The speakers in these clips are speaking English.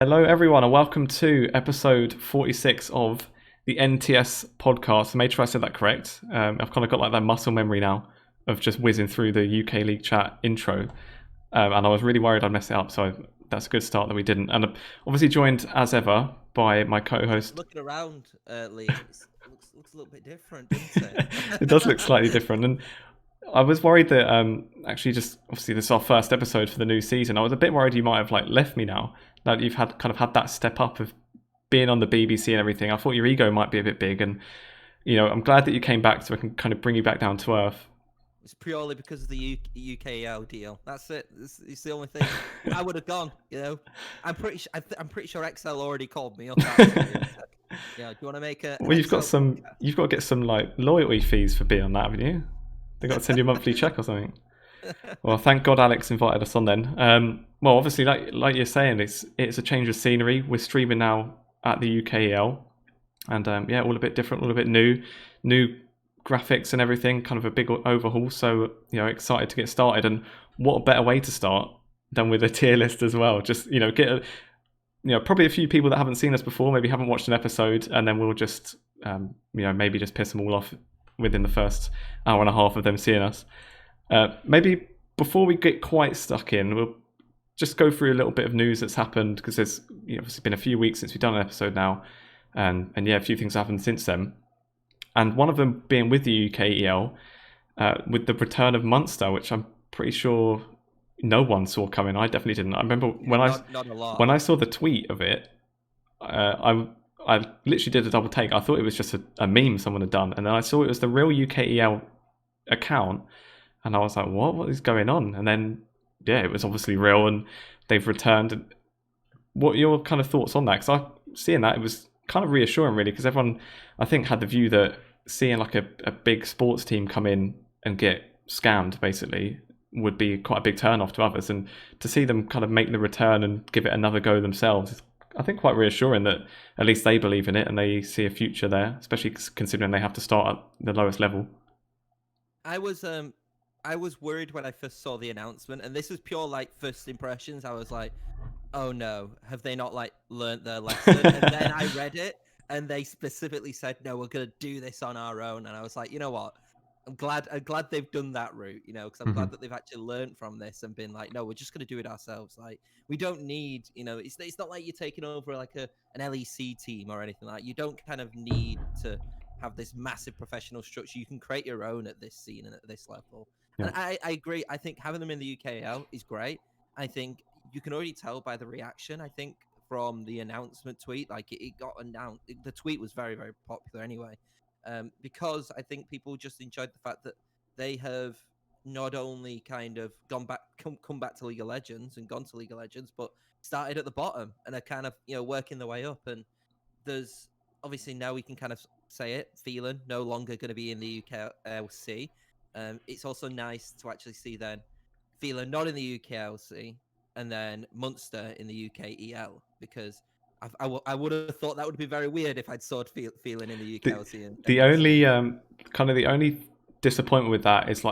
Hello, everyone, and welcome to episode 46 of the NTS Podcast. I made sure I said that correct. I've kind of got like that muscle memory now of just whizzing through the UK League chat intro, and I was really worried I'd mess it up, so that's a good start that we didn't. And obviously joined, as ever, by my co-host. Looking around, Lee, it looks a little bit different, doesn't it? It does look slightly different, and I was worried that actually just obviously this is our first episode for the new season. I was a bit worried you might have like left me now that you've had that step up of being on the BBC and everything. I thought your ego might be a bit big, and I'm glad that you came back so I can kind of bring you back down to earth. It's purely because of the UKEL deal. That's it. It's the only thing. I would have gone. I'm pretty sure Excel already called me up. Yeah, do you want to make a? Well, you've got to get some like loyalty fees for being on that, haven't you? They got to send you a monthly check or something. Well, thank God Alex invited us on then. Well, obviously, like you're saying, it's a change of scenery. We're streaming now at the UKEL, and all a bit different, a little bit new graphics and everything, kind of a big overhaul. So excited to get started. And what a better way to start than with a tier list as well. Just get probably a few people that haven't seen us before, maybe haven't watched an episode, and then we'll just maybe just piss them all off within the first hour and a half of them seeing us. Maybe before we get quite stuck in, we'll just go through a little bit of news that's happened, because there's obviously been a few weeks since we've done an episode now, and a few things happened since then. And one of them being with the UKEL, with the return of Munster, which I'm pretty sure no one saw coming. I definitely didn't. I remember when I saw the tweet of it, I literally did a double take. I thought it was just a meme someone had done, and then I saw it was the real UKEL account, and I was like, what is going on? And then it was obviously real, and they've returned. What are your kind of thoughts on that? Because seeing that, it was kind of reassuring, really, because everyone, I think, had the view that seeing like a big sports team come in and get scammed basically would be quite a big turn off to others, and to see them kind of make the return and give it another go themselves is, I think, quite reassuring that at least they believe in it and they see a future there, especially considering they have to start at the lowest level. I was worried when I first saw the announcement, and this was pure like first impressions. I was like, oh no, have they not like learnt their lesson? And then I read it, and they specifically said, no, we're gonna do this on our own. And I was like, you know what? I'm glad they've done that route, because I'm glad that they've actually learned from this and been like, no, we're just gonna do it ourselves. Like, we don't need, it's not like you're taking over like an LEC team or anything like that. You don't kind of need to have this massive professional structure. You can create your own at this scene and at this level. Yeah. And I agree. I think having them in the UKL is great. I think you can already tell by the reaction, I think, from the announcement tweet. Like, it got announced. The tweet was very, very popular anyway, because I think people just enjoyed the fact that they have not only kind of come back to League of Legends and gone to League of Legends, but started at the bottom and are kind of working their way up. And there's obviously, now we can kind of say it, Phelan no longer going to be in the UKLC. It's also nice to actually see then Phelan not in the UKLC and then Munster in the UKEL, because I would have thought that would be very weird if I'd saw Phelan in the UKLC. The only disappointment with that is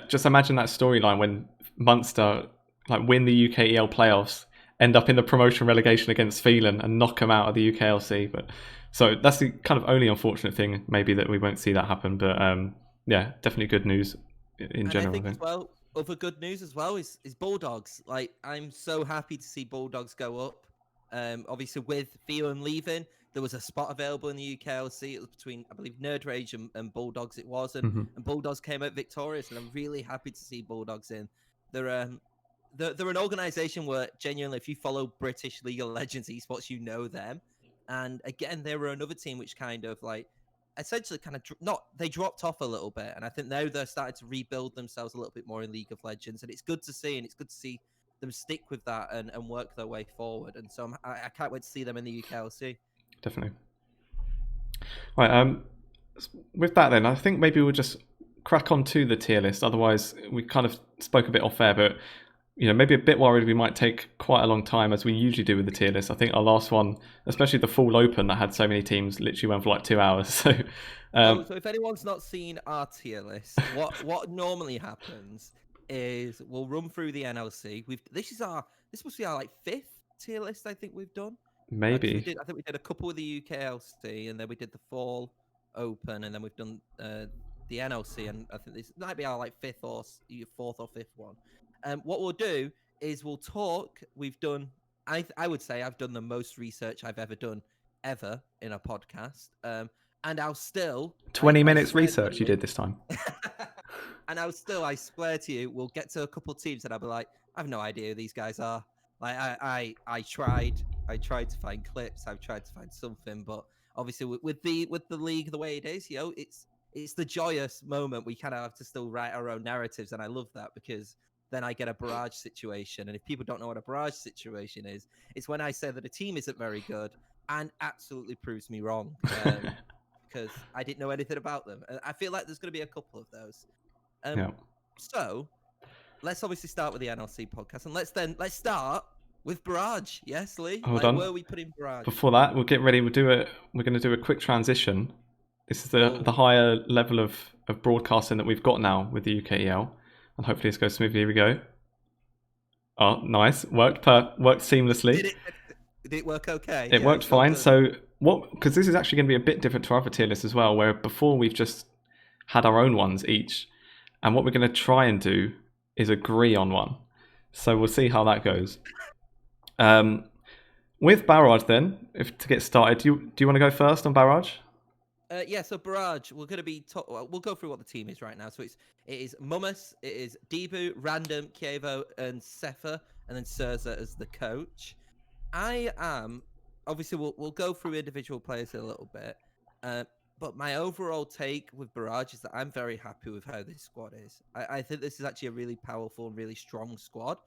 just imagine that storyline when Munster win the UKEL playoffs, end up in the promotion relegation against Phelan and knock them out of the UKLC. But so that's the kind of only unfortunate thing, maybe, that we won't see that happen. But definitely good news in general. I think as well, other good news as well is Bulldogs. Like, I'm so happy to see Bulldogs go up. Obviously, with Phelan leaving, there was a spot available in the UKLC. It was between, I believe, Nerd Rage and Bulldogs. It was, and Bulldogs came out victorious. And I'm really happy to see Bulldogs in. They're an organization where, genuinely, if you follow British League of Legends esports, you know them. And again, they were another team which kind of essentially they dropped off a little bit, and I think now they're starting to rebuild themselves a little bit more in League of Legends, and it's good to see, and it's good to see them stick with that and work their way forward. And so I can't wait to see them in the UKLC. Definitely. Right. With that, then, I think maybe we'll just crack on to the tier list. Otherwise, we kind of spoke a bit off air, but maybe a bit worried we might take quite a long time, as we usually do with the tier list. I think our last one, especially the full open that had so many teams, literally went for like 2 hours. So if anyone's not seen our tier list, what normally happens is we'll run through the NLC. This must be our fifth tier list I think we've done. Maybe. I think we did a couple with the UKLC, and then we did the Fall Open, and then we've done the NLC, and I think this might be our like fourth or fifth one. What we'll do is we'll talk. We've done. I would say I've done the most research I've ever done in a podcast. And I'll still 20 minutes research you did this time. And I swear to you, we'll get to a couple teams and I'll be like, I have no idea who these guys are. Like I tried to find clips, I've tried to find something, but obviously with the league the way it is, it's the joyous moment. We kind of have to still write our own narratives, and I love that because then I get a barrage situation. And if people don't know what a barrage situation is, it's when I say that a team isn't very good and absolutely proves me wrong because I didn't know anything about them. And I feel like there's going to be a couple of those. So let's obviously start with the NLC podcast, and let's start with Barrage. Yes, Lee. Hold on. Where are we putting Barrage? Before that, we'll get ready. We're going to do a quick transition. This is the higher level of broadcasting that we've got now with the UKEL, and hopefully this goes smoothly. Here we go. Oh, nice. Worked seamlessly. Did it work okay? It worked fine. So because this is actually going to be a bit different to our other tier lists as well, where before we've just had our own ones each, and what we're going to try and do is agree on one. So we'll see how that goes. With Barrage then, to get started, do you want to go first on Barrage? So Barrage, we're going to be we'll go through what the team is right now. So it is Mummus, it is Debu, Random, Kievo, and Sefa, and then Surza as the coach. I am obviously we'll go through individual players a little bit, but my overall take with Barrage is that I'm very happy with how this squad is. I think this is actually a really powerful and really strong squad.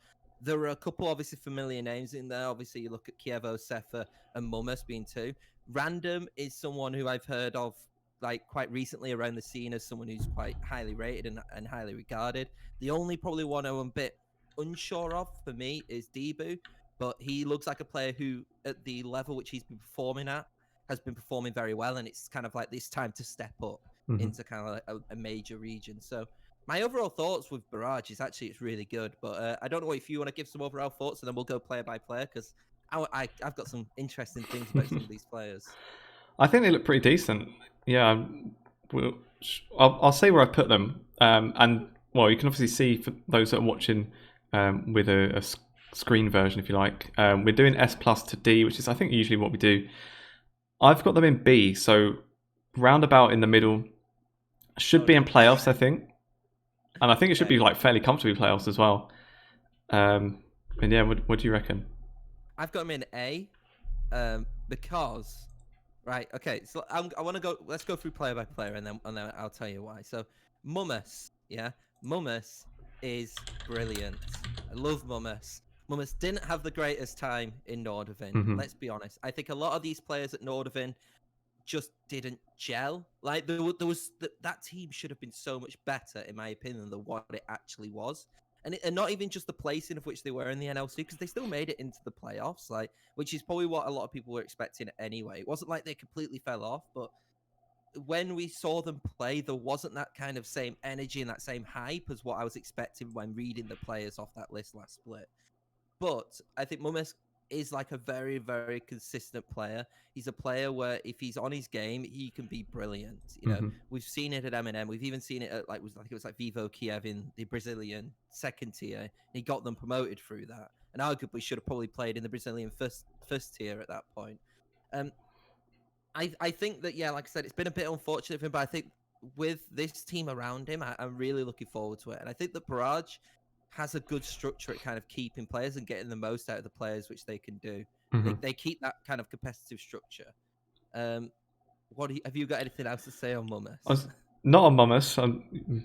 There are a couple obviously familiar names in there. Obviously, you look at Kievo, Sefa, and Mummus being two. Random is someone who I've heard of like quite recently around the scene as someone who's quite highly rated and highly regarded. The only probably one I'm a bit unsure of for me is Debu, but he looks like a player who at the level which he's been performing at has been performing very well, and it's kind of like this time to step up into kind of like a major region. So my overall thoughts with Barrage is actually it's really good, but I don't know if you want to give some overall thoughts, and then we'll go player by player because I've got some interesting things about some of these players. I think they look pretty decent. Yeah, I'll say where I put them, and well, you can obviously see for those that are watching with a screen version, if you like. We're doing S+ to D, which is I think usually what we do. I've got them in B, so roundabout in the middle. Should be in playoffs, I think. And I think it should be like fairly comfortably playoffs as well. And yeah, what do you reckon? I've got him in A, because, right? Okay, so I want to go. Let's go through player by player, and then I'll tell you why. So, Mummus, Mummus is brilliant. I love Mummus. Mummus didn't have the greatest time in Nordavind. Let's be honest. I think a lot of these players at Nordavind just didn't gel. Like there was that team should have been so much better, in my opinion, than what it actually was. And not even just the placing of which they were in the NLC, because they still made it into the playoffs, like which is probably what a lot of people were expecting anyway. It wasn't like they completely fell off, but when we saw them play, there wasn't that kind of same energy and that same hype as what I was expecting when reading the players off that list last split. But I think Mummus is like a very, very consistent player. He's a player where if he's on his game, he can be brilliant. You know, we've seen it at MnM. We've even seen it at I think it was like Vivo Kiev in the Brazilian second tier. He got them promoted through that, and arguably should have probably played in the Brazilian first tier at that point. I think that like I said, it's been a bit unfortunate for him, but I think with this team around him, I'm really looking forward to it, and I think the Barrage has a good structure at kind of keeping players and getting the most out of the players which they can do. They keep that kind of competitive structure. Have you got anything else to say on Mummus? Not on Mummus.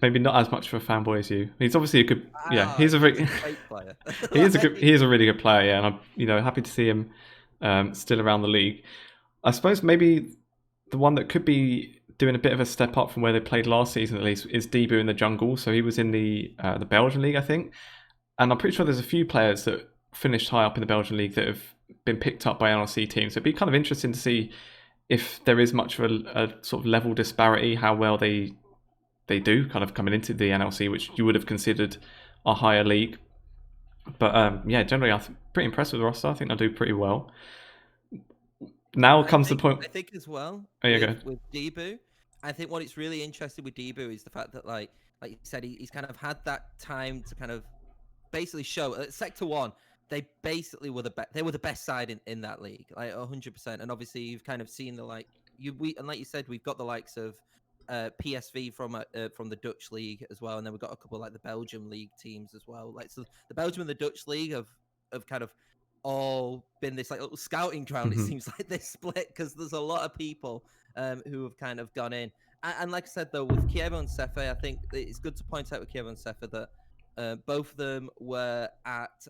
Maybe not as much of a fanboy as you. He's obviously a good. He's a great player. He is a really good player. And I'm happy to see him still around the league. I suppose maybe the one that could be doing a bit of a step up from where they played last season, at least, is Debu in the jungle. So he was in the Belgian league, I think, and I'm pretty sure there's a few players that finished high up in the Belgian league that have been picked up by NLC teams. So it'd be kind of interesting to see if there is much of a sort of level disparity, how well they do kind of coming into the NLC, which you would have considered a higher league. But yeah, generally I'm pretty impressed with the roster. I think they'll do pretty well. Now comes the point. I think as well Oh, yeah, go with ahead. Debu. I think what it's really interesting with Debu is the fact that like you said, he's kind of had that time to kind of basically show at Sector 1. They basically were they were the best side in that league, like 100%. And obviously you've kind of seen the and like you said, we've got the likes of PSV from the Dutch league as well, and then we've got a couple of, like, the Belgium league teams as well. Like, so the Belgium and the Dutch league have kind of all been this like little scouting ground. It Mhm. seems like this split because there's a lot of people who have kind of gone in. And like I said though, with KOVA and Cefe, I think it's good to point out with KOVA and Cefe that both of them were at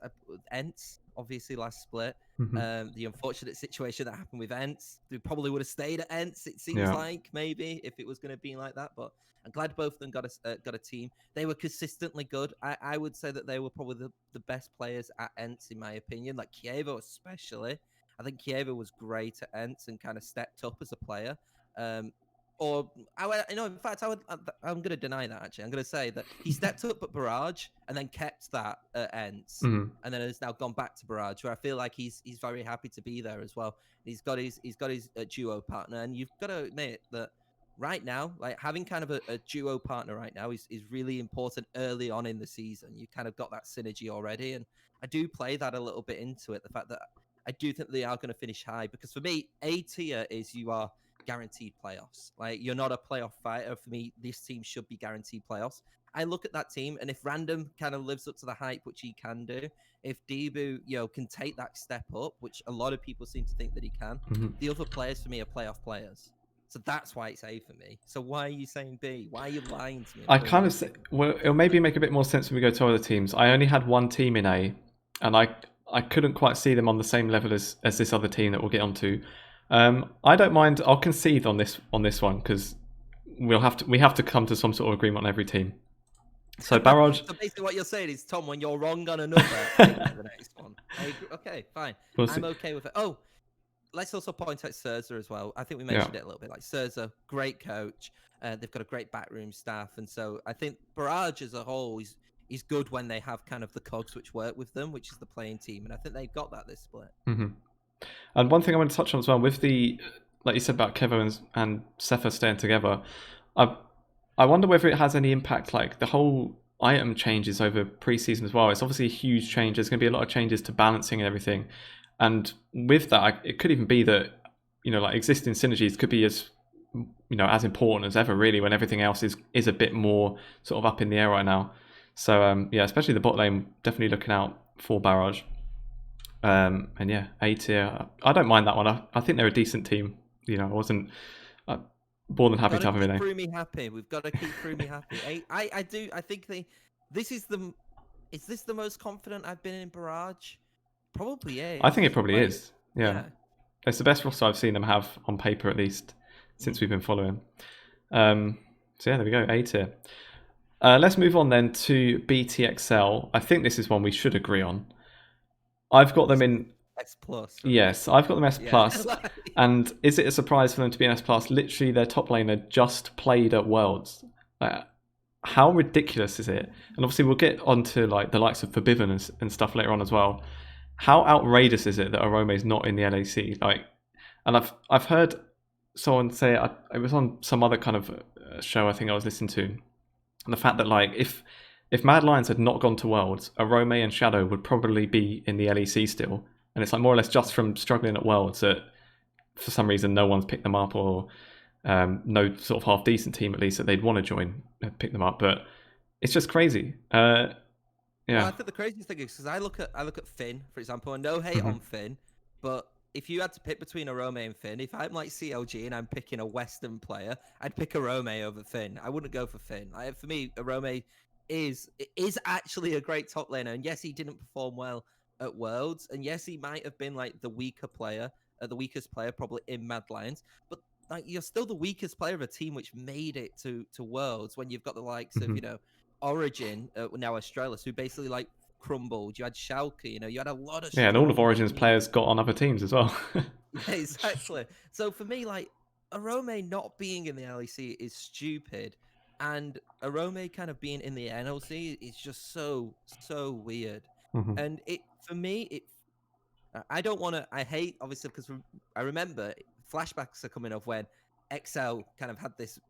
Ents, obviously last split. Mhm. The unfortunate situation that happened with Ents, they probably would have stayed at Ents. It seems Yeah. like maybe if it was going to be like that, but I'm glad both of them got a team. They were consistently good. I would say that they were probably the best players at Ents in my opinion. Like KOVA especially. I think KOVA was great at Ents and kind of stepped up as a player. Or in fact, I'm going to deny that. Actually, I'm going to say that he stepped up at Barrage and then kept that at Ents, Mhm. and then has now gone back to Barrage, where I feel like he's very happy to be there as well. He's got his duo partner, and you've got to admit that right now, like having kind of a duo partner right now is really important early on in the season. You kind of got that synergy already, and I do play that a little bit into it. The fact that I do think they are going to finish high, because for me, A tier is you are guaranteed playoffs. Like, you're not a playoff fighter. For me, this team should be guaranteed playoffs. I look at that team, and if Random kind of lives up to the hype, which he can do, if Debu, can take that step up, which a lot of people seem to think that he can, Mhm. the other players for me are playoff players. So that's why it's A for me. So why are you saying B? Why are you lying to me? I kind of well, it'll maybe make a bit more sense when we go to other teams. I only had one team in A, and I couldn't quite see them on the same level as this other team that we'll get onto. I don't mind. I'll concede on this one because we have to come to some sort of agreement on every team. So Barrage. So basically, what you're saying is, Tom, when you're wrong on another, I get the next one. I agree. Okay, fine. We'll I'm see. okay with it. Oh, let's also point out Surza as well. I think we Yeah. mentioned it a little bit. Like, Surza, great coach. They've got a great backroom staff, and so I think Barrage as a whole is good when they have kind of the cogs which work with them, which is the playing team, and I think they've got that this split. Mm-hmm. And one thing I want to touch on as well with the, like you said about KOVA and Cefe staying together, I wonder whether it has any impact. Like the whole item changes over preseason as well. It's obviously a huge change. There's going to be a lot of changes to balancing and everything. And with that, it could even be that like existing synergies could be as as important as ever, really, when everything else is a bit more sort of up in the air right now. So yeah, especially the bot lane, definitely looking out for Barrage. And yeah, A tier. I don't mind that one. I think they're a decent team. I wasn't more than happy to have them in A. Keep me happy. We've got to keep me happy. I do. I think this is the. Is this the most confident I've been in Barrage? Probably is. I think it probably is. Yeah. It's the best roster I've seen them have on paper, at least, since we've been following. So yeah, there we go, A tier. Let's move on then to BTXL. I think this is one we should agree on. I've got them in S plus. Right? Yes, I've got them S plus. And is it a surprise for them to be an S plus? Literally, their top laner just played at Worlds. How ridiculous is it? And obviously, we'll get onto like the likes of Forbidden and stuff later on as well. How outrageous is it that Arome is not in the LAC? And I've heard someone say it was on some other kind of show I think I was listening to, and the fact that like if Mad Lions had not gone to Worlds, Arome and Shadow would probably be in the LEC still. And it's like more or less just from struggling at Worlds that for some reason no one's picked them up, or no sort of half decent team at least that they'd want to join pick them up. But it's just crazy. Yeah. Well, I think the craziest thing is because I look at Finn, for example, and no hate on Finn, but if you had to pick between Arome and Finn, if I'm like CLG and I'm picking a Western player, I'd pick Arome over Finn. I wouldn't go for Finn. For me, Arome is actually a great top laner, and yes, he didn't perform well at Worlds, and yes, he might have been like the weaker player, the weakest player probably in Mad Lions, but like you're still the weakest player of a team which made it to Worlds when you've got the likes of Origin, now Astralis, who basically like crumbled. You had Schalke, you had a lot of and all of Origin's players got on other teams as well. Yeah, exactly. So for me, like Arome not being in the LEC is stupid, and Arome kind of being in the NLC is just so weird. And for me, I don't want to. I hate, obviously, because I remember flashbacks are coming of when XL kind of had this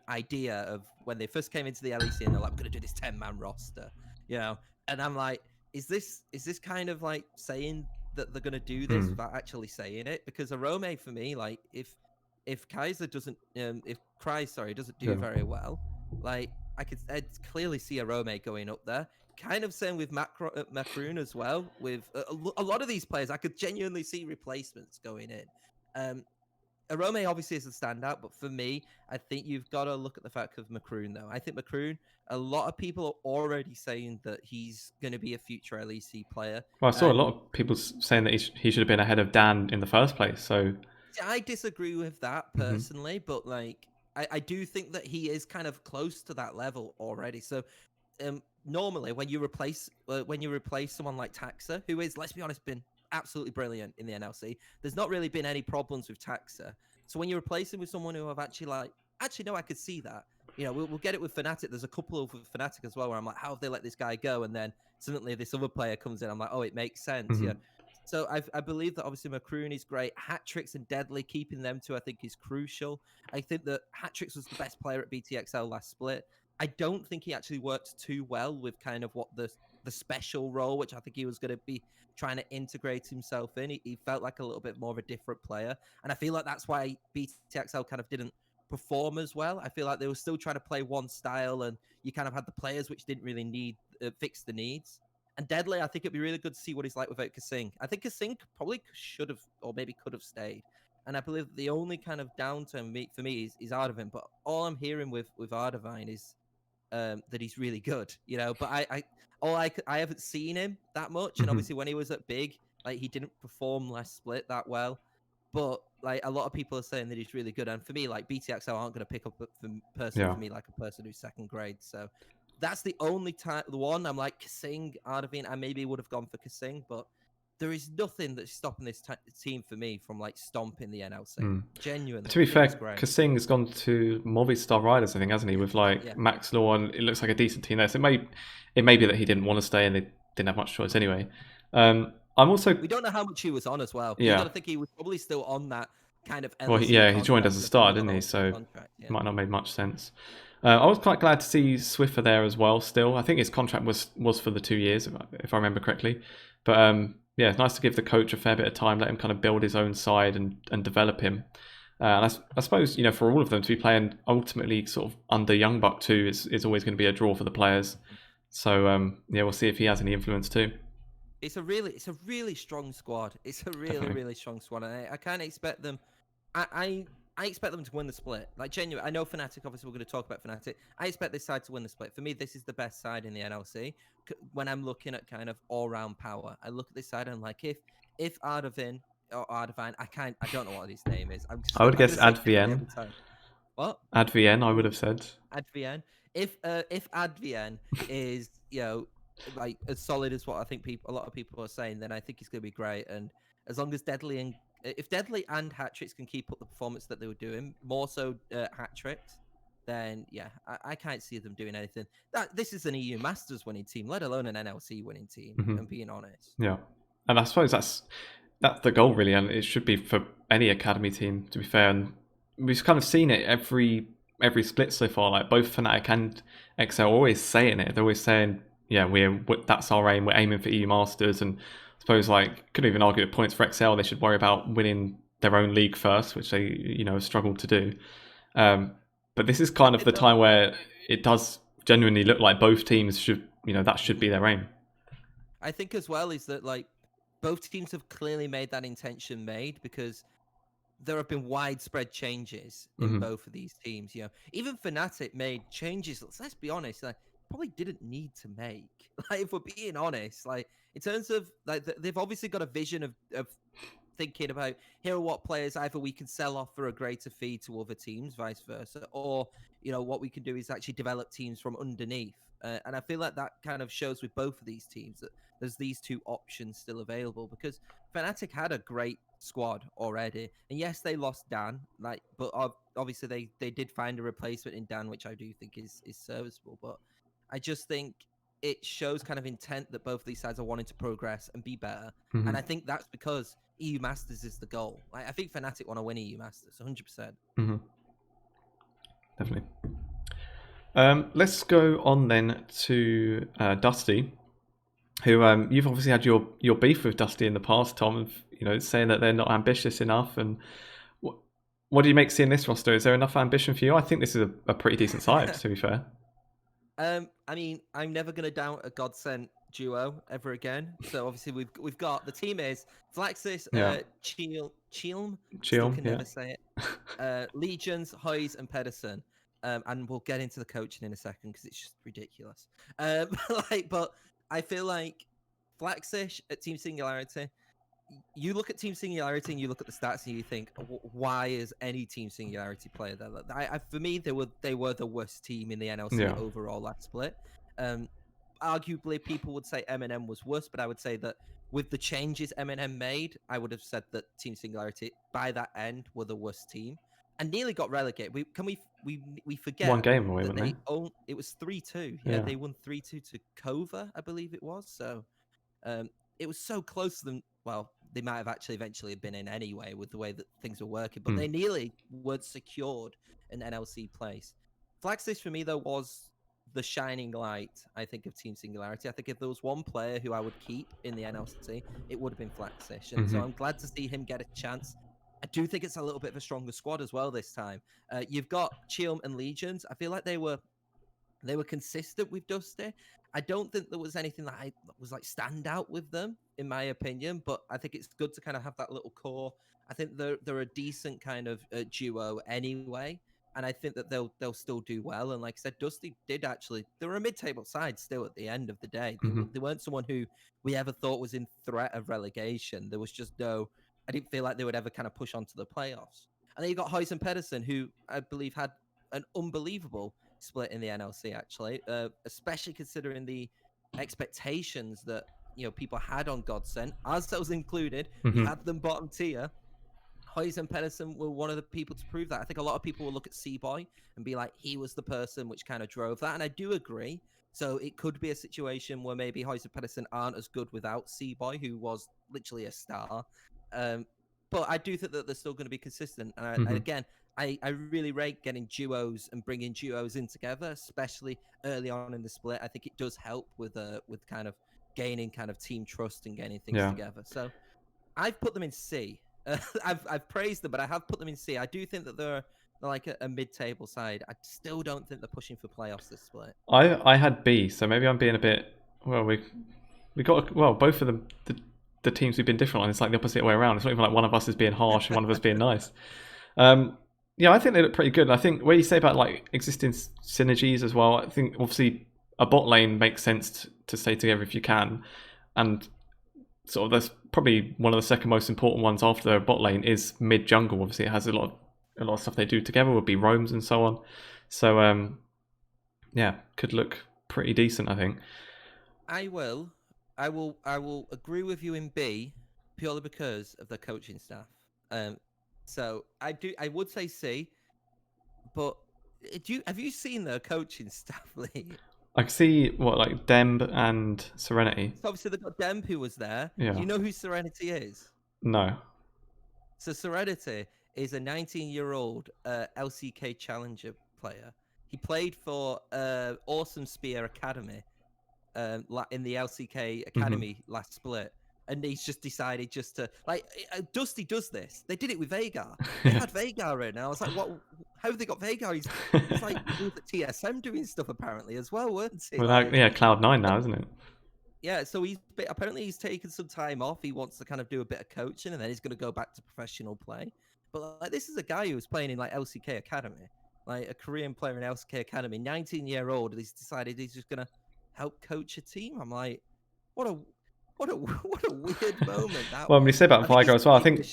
idea of when they first came into the LEC and they're like, we're going to do this 10-man roster, and I'm like, is this kind of like saying that they're going to do this without actually saying it? Because Arome, for me, like, if Kaiser doesn't, if Cry, sorry, doesn't do very well, like, I'd clearly see Arome going up there. Kind of same with Macroon as well. With a lot of these players, I could genuinely see replacements going in. Arome obviously is a standout, but for me, I think you've got to look at the fact of Macroon, though. I think Macroon, a lot of people are already saying that he's going to be a future LEC player. Well, I saw a lot of people saying that he should have been ahead of Dan in the first place. So I disagree with that personally, but like I do think that he is kind of close to that level already. So normally when you replace someone like Taxa, who is, let's be honest, been absolutely brilliant in the NLC, there's not really been any problems with Taxa. So when you replace him with someone who I've actually no, I could see that. We'll get it with Fnatic. There's a couple of Fnatic as well where I'm like, how have they let this guy go? And then suddenly this other player comes in. I'm like, oh, it makes sense. Yeah. So I believe that obviously Macroon is great. Hat-Tricks and Deadly, keeping them two, I think, is crucial. I think that Hat-Tricks was the best player at BTXL last split. I don't think he actually worked too well with kind of what the special role, which I think he was going to be trying to integrate himself in. He felt like a little bit more of a different player. And I feel like that's why BTXL kind of didn't perform as well. I feel like they were still trying to play one style, and you kind of had the players which didn't really need fix the needs. And Deadly, I think it'd be really good to see what he's like without Kasing. I think Kasing probably should have, or maybe could have stayed. And I believe the only kind of downturn for me is Ardavind. But all I'm hearing with Ardavind is that he's really good, But I haven't seen him that much, and obviously when he was at Big, like, he didn't perform last split that well. But like, a lot of people are saying that he's really good, and for me, like, BTXL aren't going to pick up for me like a person who's second grade. So that's the only time, the one I'm like, Kasing, Ardavind, I maybe would have gone for Kasing, but there is nothing that's stopping this team for me from like stomping the NLC. Genuinely. To be fair, Kasing has gone to Movistar Riders, I think, hasn't he? With like Max Law, and it looks like a decent team there. So it may be that he didn't want to stay and they didn't have much choice anyway. We don't know how much he was on as well. Yeah. You got to think he was probably still on that kind of LSE Well, he joined as a start, didn't he? So it might not have made much sense. I was quite glad to see Swiffer there as well still. I think his contract was for the 2 years, if I remember correctly. But it's nice to give the coach a fair bit of time, let him kind of build his own side and develop him. And I suppose, for all of them to be playing ultimately sort of under Young Buck too is always going to be a draw for the players. So we'll see if he has any influence too. It's a really strong squad. It's a really strong squad. And I can't expect them. I expect them to win the split. Like, genuinely, I know Fnatic, obviously we're going to talk about Fnatic. I expect this side to win the split. For me, this is the best side in the NLC. When I'm looking at kind of all-round power, I look at this side and I'm like, if Ardavind, I don't know what his name is. I would guess Advien. What? Advien, I would have said. Advien. If Advien is, like as solid as what I think a lot of people are saying, then I think he's going to be great. And as long as if Deadly and Hat-Tricks can keep up the performance that they were doing, more so Hat-Tricks, then I can't see them doing anything. This is an EU Masters winning team, let alone an NLC winning team. I'm being honest. Yeah, and I suppose that's the goal really, and it should be for any academy team, to be fair. And we've kind of seen it every split so far. Like both Fnatic and XL are always saying it. They're always saying, that's our aim. We're aiming for EU Masters. And I suppose, like, couldn't even argue at points for XL. They should worry about winning their own league first, which they have struggled to do. But this is kind of the time where it does genuinely look like both teams should, that should be their aim. I think as well is that, like, both teams have clearly made that intention made, because there have been widespread changes in both of these teams. Even Fnatic made changes. Let's be honest, like, probably didn't need to make. Like, if we're being honest, like, in terms of, like, they've obviously got a vision of thinking about, here are what players either we can sell off for a greater fee to other teams, vice versa, or what we can do is actually develop teams from underneath. And I feel like that kind of shows with both of these teams that there's these two options still available, because Fnatic had a great squad already, and yes, they lost Dan, but obviously they did find a replacement in Dan, which I do think is serviceable. But I just think it shows kind of intent that both of these sides are wanting to progress and be better. Mhm. And I think that's because EU Masters is the goal. Like, I think Fnatic want to win EU Masters, 100%. Mhm. Definitely. Let's go on then to Dusty, who you've obviously had your beef with Dusty in the past, Tom, of, saying that they're not ambitious enough. And what do you make seeing this roster? Is there enough ambition for you? I think this is a pretty decent side, to be fair. I mean, I'm never gonna doubt a Godsent duo ever again. So obviously we've got the team is Flaxis, Chilm, still can never say it. Legions, Hoys, and Pedersen. And we'll get into the coaching in a second because it's just ridiculous. But I feel like Flaxish at Team Singularity. You look at Team Singularity and you look at the stats and you think, why is any Team Singularity player there? For me, they were the worst team in the NLC overall last split. Arguably, people would say MnM was worse, but I would say that with the changes MnM made, I would have said that Team Singularity by that end were the worst team and nearly got relegated. We forget one game away, that weren't they? It was 3-2. Yeah, they won 3-2 to KOVA, I believe it was. So it was so close to them. Well, they might have actually eventually been in anyway with the way that things were working, but they nearly weren't secured an NLC place. Flaxis for me though was the shining light, I think, of Team Singularity. I think if there was one player who I would keep in the NLC, it would have been Flaxish. And so I'm glad to see him get a chance. I do think it's a little bit of a stronger squad as well this time. You've got Chilm and Legions. I feel like they were consistent with Dusty. I don't think there was anything that was like stand out with them, in my opinion, but I think it's good to kind of have that little core. I think they're a decent kind of duo anyway, and I think that they'll still do well. And like I said, Dusty did actually, they were a mid-table side still at the end of the day. They weren't someone who we ever thought was in threat of relegation. There was just I didn't feel like they would ever kind of push on to the playoffs. And then you got Hoys and Pedersen, who I believe had an unbelievable split in the NLC, actually, especially considering the expectations that people had on Godsent, ourselves included. We had them bottom tier. Hoys and Pedersen were one of the people to prove that. I think a lot of people will look at C-Boy and be like, he was the person which kind of drove that, and I do agree. So it could be a situation where maybe Hoys and Pedersen aren't as good without C-Boy, who was literally a star. But I do think that they're still going to be consistent. And again, I really rate getting duos and bringing duos in together, especially early on in the split. I think it does help with kind of gaining kind of team trust and getting things together. So I've put them in C. I've praised them, but I have put them in C. I do think that they're like a mid-table side. I still don't think they're pushing for playoffs this split. I had B, so maybe I'm being a bit. Well, we got both of the teams we've been different on. It's like the opposite way around. It's not even like one of us is being harsh and one of us being nice. Yeah, I think they look pretty good. I think what you say about like existing synergies as well, I think obviously a bot lane makes sense to stay together if you can. And sort of that's probably one of the second most important ones after the bot lane is mid jungle. Obviously it has a lot of stuff they do together, would be roams and so on. So yeah, could look pretty decent, I think. I will agree with you in B purely because of the coaching staff. So I would say C, but have you seen their coaching staff, Lee? I can see like Demb and Serenity. So obviously they've got Demb who was there. Yeah. Do you know who Serenity is? No. So Serenity is a 19-year-old LCK Challenger player. He played for Awesome Spear Academy in the LCK Academy last split. And he's just decided just to Dusty does this. They did it with Veigar. They had Veigar in. And I was like, what? How have they got Veigar? He's like with the TSM doing stuff apparently as well, weren't he? Well, Cloud9 now, isn't it? Yeah. So apparently he's taken some time off. He wants to kind of do a bit of coaching, and then he's going to go back to professional play. But like this is a guy who was playing in like LCK Academy, like a Korean player in LCK Academy, 19-year-old, and he's decided he's just going to help coach a team. I'm like, what a weird moment that well, when you say about Veigar as well, I think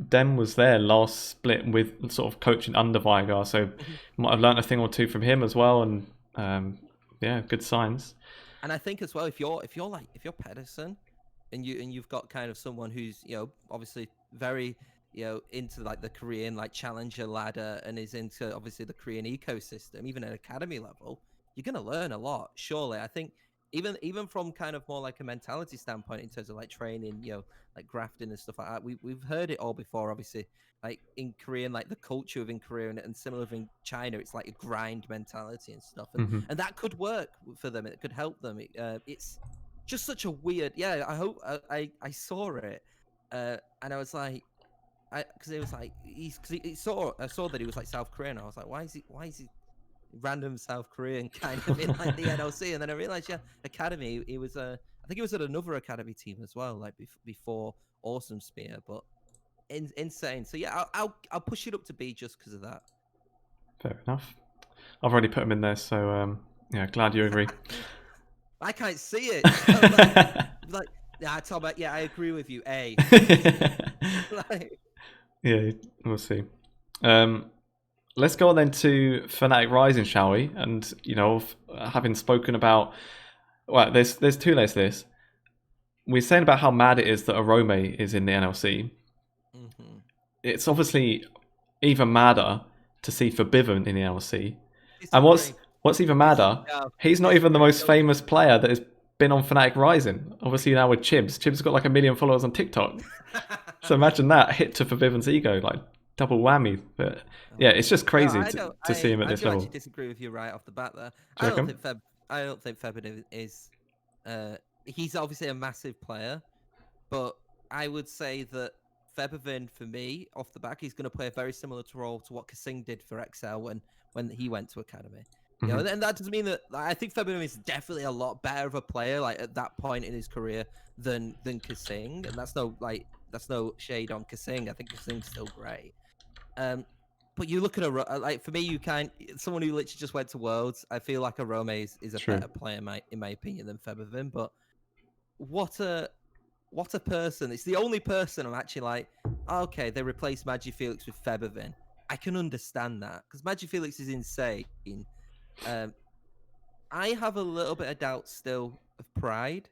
Dem was there last split with sort of coaching under Veigar, so might have learned a thing or two from him as well, and yeah, good signs. And I think as well, if you're Pedersen, and you've got kind of someone who's obviously very into like the Korean like challenger ladder and is into obviously the Korean ecosystem, even at academy level, you're gonna learn a lot. Surely, I think even from kind of more like a mentality standpoint in terms of like training, like grafting and stuff like that. We've heard it all before, obviously. Like in Korea, and like the culture within Korea and similar in China, it's like a grind mentality and stuff, and that could work for them. It could help them. It's just such a weird. Yeah, I hope I saw it, and I was like, because it was like I saw that he was like South Korean. I was like, why is he random South Korean kind of in like the NLC? And then I realized, yeah, academy. He was I think he was at another academy team as well, like before Awesome Spear, but insane. So yeah, I'll push it up to B just because of that. Fair enough. I've already put him in there, so yeah, glad you agree. I can't see it. So yeah, Tom, yeah, I agree with you. A. Yeah, we'll see. Let's go on then to Fnatic Rising, shall we? And having spoken about, well, there's two layers to this. We're saying about how mad it is that Arome is in the NLC. Mm-hmm. It's obviously even madder to see Forbidden in the NLC. And what's even madder, he's not even the most famous player that has been on Fnatic Rising. Obviously now with Chibs. Chibs has got like 1 million followers on TikTok. So imagine that hit to Forbidden's ego, like double whammy. But yeah, it's just crazy to see him at this level. I actually disagree with you right off the bat there. I don't think Febin is he's obviously a massive player, but I would say that Febin, for me, off the back, he's going to play a very similar role to what Kasing did for XL when he went to Academy. Mm-hmm. And that doesn't mean that I think Febin is definitely a lot better of a player, like at that point in his career than Kasing, and that's no shade on Kasing. I think Kasing's still great. But you look at like for me, someone who literally just went to Worlds. I feel like Arome is a better player in my opinion than Febin. But what a person! It's the only person I'm actually like, okay, they replaced Magifelix with Febin. I can understand that because Magifelix is insane. I have a little bit of doubt still of Pride.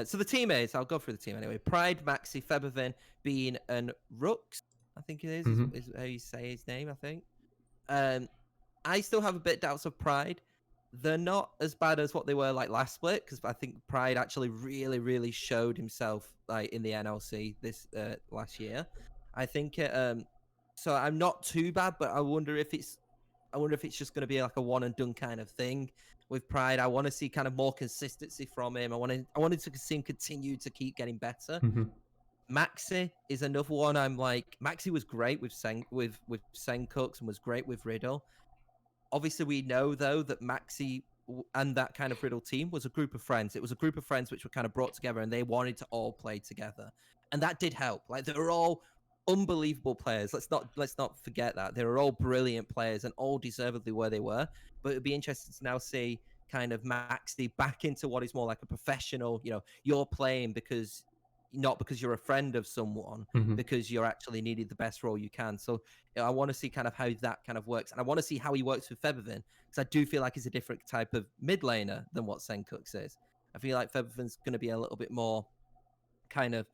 So the team I'll go through the team anyway. Pride, Maxi, Febin, Bean, and Rux. I think it is, mm-hmm. is how you say his name, I think. I still have a bit doubts of Pride. They're not as bad as what they were like last split, because I think Pride actually really, really showed himself like in the NLC this last year. I think so I'm not too bad, but I wonder if it's just going to be like a one and done kind of thing with Pride. I want to see kind of more consistency from him. I wanted to see him continue to keep getting better. Mm-hmm. Maxi is another one. I'm like, Maxi was great with Sencooks and was great with Riddle. Obviously, we know though that Maxi and that kind of Riddle team was a group of friends. It was a group of friends which were kind of brought together, and they wanted to all play together, and that did help. Like they were all unbelievable players. Let's not forget that they were all brilliant players and all deservedly where they were. But it'd be interesting to now see kind of Maxi back into what is more like a professional. You're playing not because you're a friend of someone, mm-hmm. because you're actually needed the best role you can. So I want to see kind of how that kind of works. And I want to see how he works with Febin, because I do feel like he's a different type of mid laner than what Sencooks is. I feel like Febin's going to be a little bit more kind of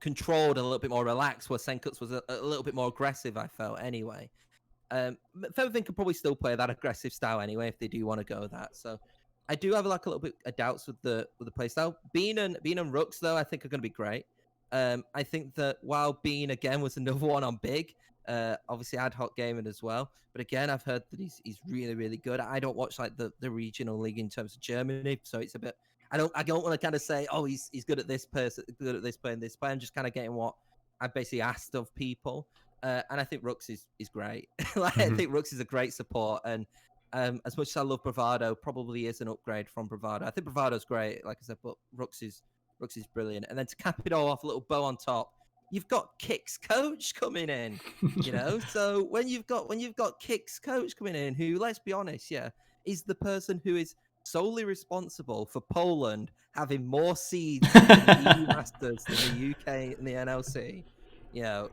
controlled, a little bit more relaxed, where Sencooks was a little bit more aggressive, I felt anyway. Febin could probably still play that aggressive style anyway if they do want to go that. So I do have like a little bit of doubts with the play style. Bean and Rux though, I think are going to be great. I think that while Bean again was another one on big, obviously ad hoc gaming as well. But again, I've heard that he's really, really good. I don't watch like the regional league in terms of Germany, so it's a bit. I don't want to kind of say, oh, he's good at this person, good at this player and this player. I'm just kind of getting what I basically asked of people. And I think Rux is great. Like, mm-hmm. I think Rux is a great support, and as much as I love Bravado, probably is an upgrade from Bravado. I think Bravado's great, like I said, but Rux is brilliant. And then to cap it all off, a little bow on top, you've got Kick's coach coming in. So when you've got Kick's coach coming in, who, let's be honest, is the person who is solely responsible for Poland having more seeds in the EU Masters than the UK and the NLC.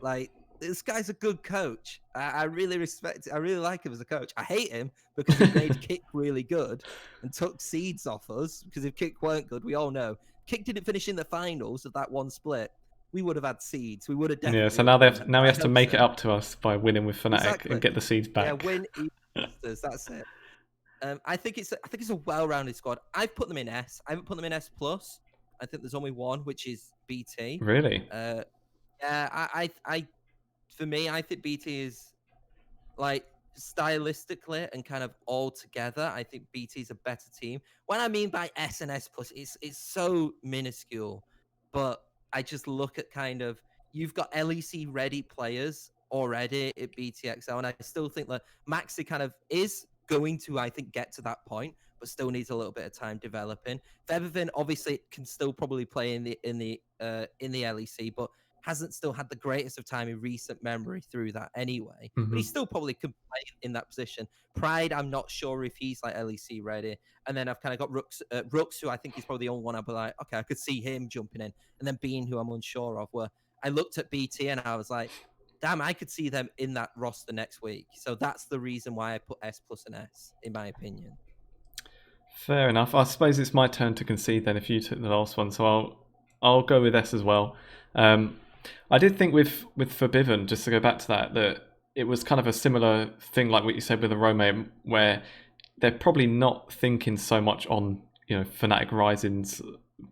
Like, this guy's a good coach. I really respect it. I really like him as a coach. I hate him because he made Kick really good and took seeds off us, because if Kick weren't good, we all know. Kick didn't finish in the finals of that one split. We would have had seeds. We would have definitely. Yeah, so now he has to make it up to us by winning with Fnatic and get the seeds back. Yeah, win EU Masters. That's it. I think it's a well-rounded squad. I've put them in S. I haven't put them in S plus. I think there's only one, which is BT. Really? Yeah, for me, I think BT is like stylistically and kind of all together. I think BT is a better team. What I mean by S and S plus, it's so minuscule, but I just look at kind of you've got LEC ready players already at BTXL, and I still think that Maxi kind of is going to, I think, get to that point, but still needs a little bit of time developing. Featherfin obviously can still probably play in the LEC, but hasn't still had the greatest of time in recent memory through that anyway. But he still probably could play in that position. Pride, I'm not sure if he's like LEC ready. And then I've kind of got Rooks, who I think is probably the only one I'd be like, okay, I could see him jumping in. And then Bean, who I'm unsure of, where I looked at BT and I was like, damn, I could see them in that roster next week. So that's the reason why I put S plus an S, in my opinion. Fair enough. I suppose it's my turn to concede then if you took the last one. So I'll go with S as well. I did think with Forbidden, just to go back to that it was kind of a similar thing like what you said with the Rome, where they're probably not thinking so much on, you know, Fnatic Rising's,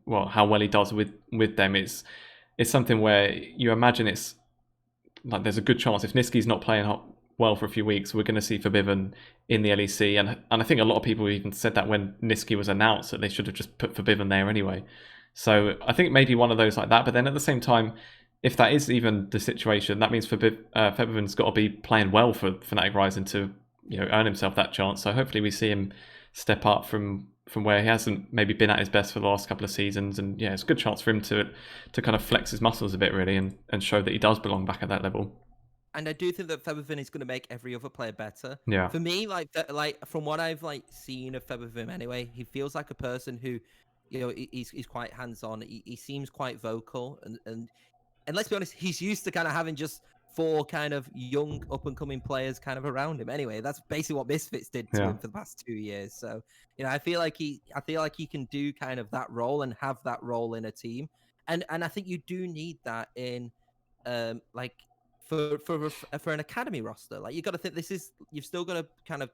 well, how well he does with them. It's something where you imagine it's like there's a good chance if Niski's not playing well for a few weeks, we're going to see Forbidden in the LEC. And I think a lot of people even said that when Niski was announced, that they should have just put Forbidden there anyway. So I think maybe one of those like that. But then at the same time, if that is even the situation, that means Forbidden's got to be playing well for Fnatic Rising to, you know, earn himself that chance. So hopefully we see him step up from where he hasn't maybe been at his best for the last couple of seasons. And yeah, it's a good chance for him to kind of flex his muscles a bit really and show that he does belong back at that level. And I do think that Featherfin is going to make every other player better. Yeah. For me, like from what I've seen of Featherfin anyway, he feels like a person who, you know, he's quite hands-on. He seems quite vocal, and let's be honest, he's used to kind of having just 4 kind of young up-and-coming players kind of around him. Anyway, that's basically what Misfits did to him for the past 2 years. So, you know, I feel like he can do kind of that role and have that role in a team. And I think you do need that in like for an academy roster. Like, you got to think you've still got to kind of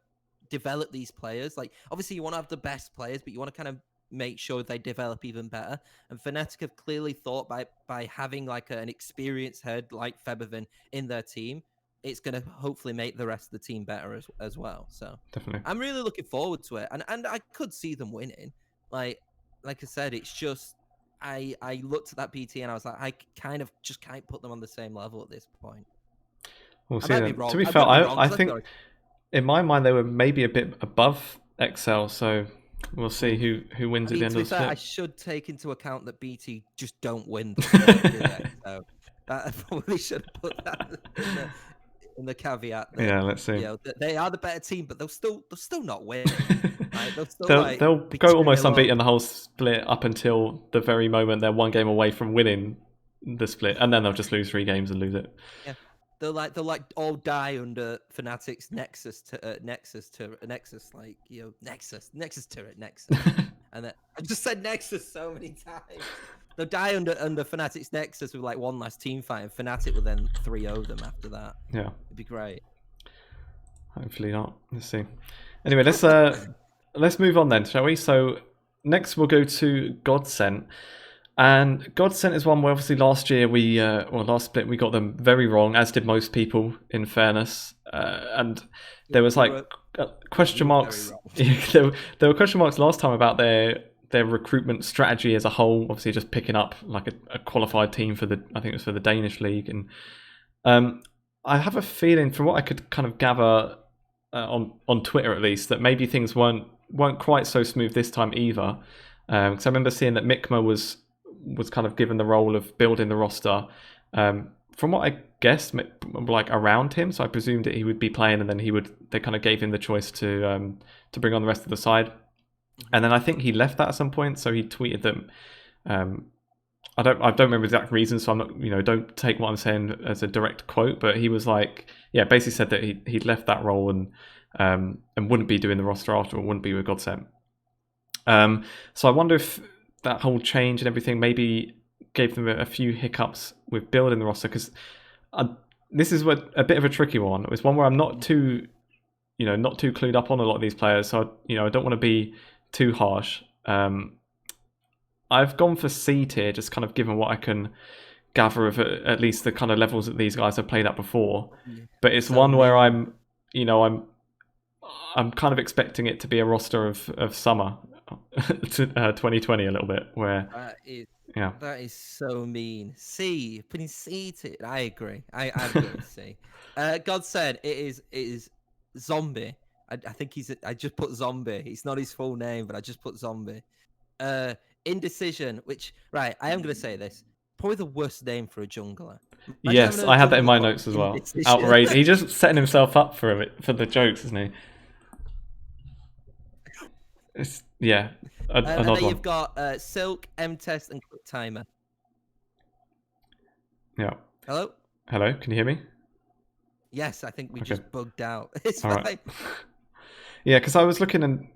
develop these players. Like, obviously you want to have the best players, but you want to kind of make sure they develop even better. And Fnatic have clearly thought by having like an experienced head like Featherfin in their team, it's going to hopefully make the rest of the team better as well. So definitely, I'm really looking forward to it, and I could see them winning. Like I said, it's just I looked at that BT and I was like, I kind of just can't put them on the same level at this point. We'll see. To be fair, I think in my mind they were maybe a bit above XL, so we'll see who wins at the end of the split. I should take into account that BT just don't win the split, so I probably should have put that in the caveat. That, yeah, let's see. You know, they are the better team, but they'll still not win. Right? They'll go almost unbeaten the whole split up until the very moment they're 1 game away from winning the split, and then they'll just lose 3 games and lose it. Yeah. They'll all die under Fnatic's Nexus, like, you know, Nexus turret, Nexus. And then I just said Nexus so many times. They'll die under Fnatic's Nexus with like 1 last team fight, and Fnatic will then 3-0 them after that. Yeah, it'd be great. Hopefully not. Let's see. Anyway, let's move on then, shall we? So next we'll go to Godsent. And Godsent is one where obviously last year last split we got them very wrong, as did most people, in fairness. And there was like question marks. There were question marks last time about their recruitment strategy as a whole. Obviously, just picking up like a qualified team for I think it was for the Danish league. And I have a feeling, from what I could kind of gather on Twitter at least, that maybe things weren't quite so smooth this time either. Because I remember seeing that Mikma was kind of given the role of building the roster. From what I guessed, like around him, so I presumed that he would be playing, and then they kind of gave him the choice to bring on the rest of the side. And then I think he left that at some point, so he tweeted them. I don't remember the exact reason, so I'm not, you know, don't take what I'm saying as a direct quote, but he was like, yeah, basically said that he'd left that role and wouldn't be doing the roster after, or wouldn't be with Godsent. So I wonder if that whole change and everything maybe gave them a few hiccups with building the roster, because this is a bit of a tricky one. It was one where I'm not too not too clued up on a lot of these players, so I don't want to be too harsh. I've gone for C tier, just kind of given what I can gather of at least the kind of levels that these guys have played at before. But it's one where I'm kind of expecting it to be a roster of summer to 2020 a little bit. Where that is so mean. C, putting C tier. I agree. I'm going C. Godsent, it is Zombie. I think I just put Zombie. It's not his full name, but I just put Zombie. Indecision, which I am going to say this. Probably the worst name for a jungler. Yes, I had that in my notes as well. Outrageous. He's just setting himself up for the jokes, isn't he? And then you've got Silk, MTS, and Quick Timer. Yeah. Hello, can you hear me? Yes, I think we just bugged out. It's all fine. Right. Yeah, because I was looking and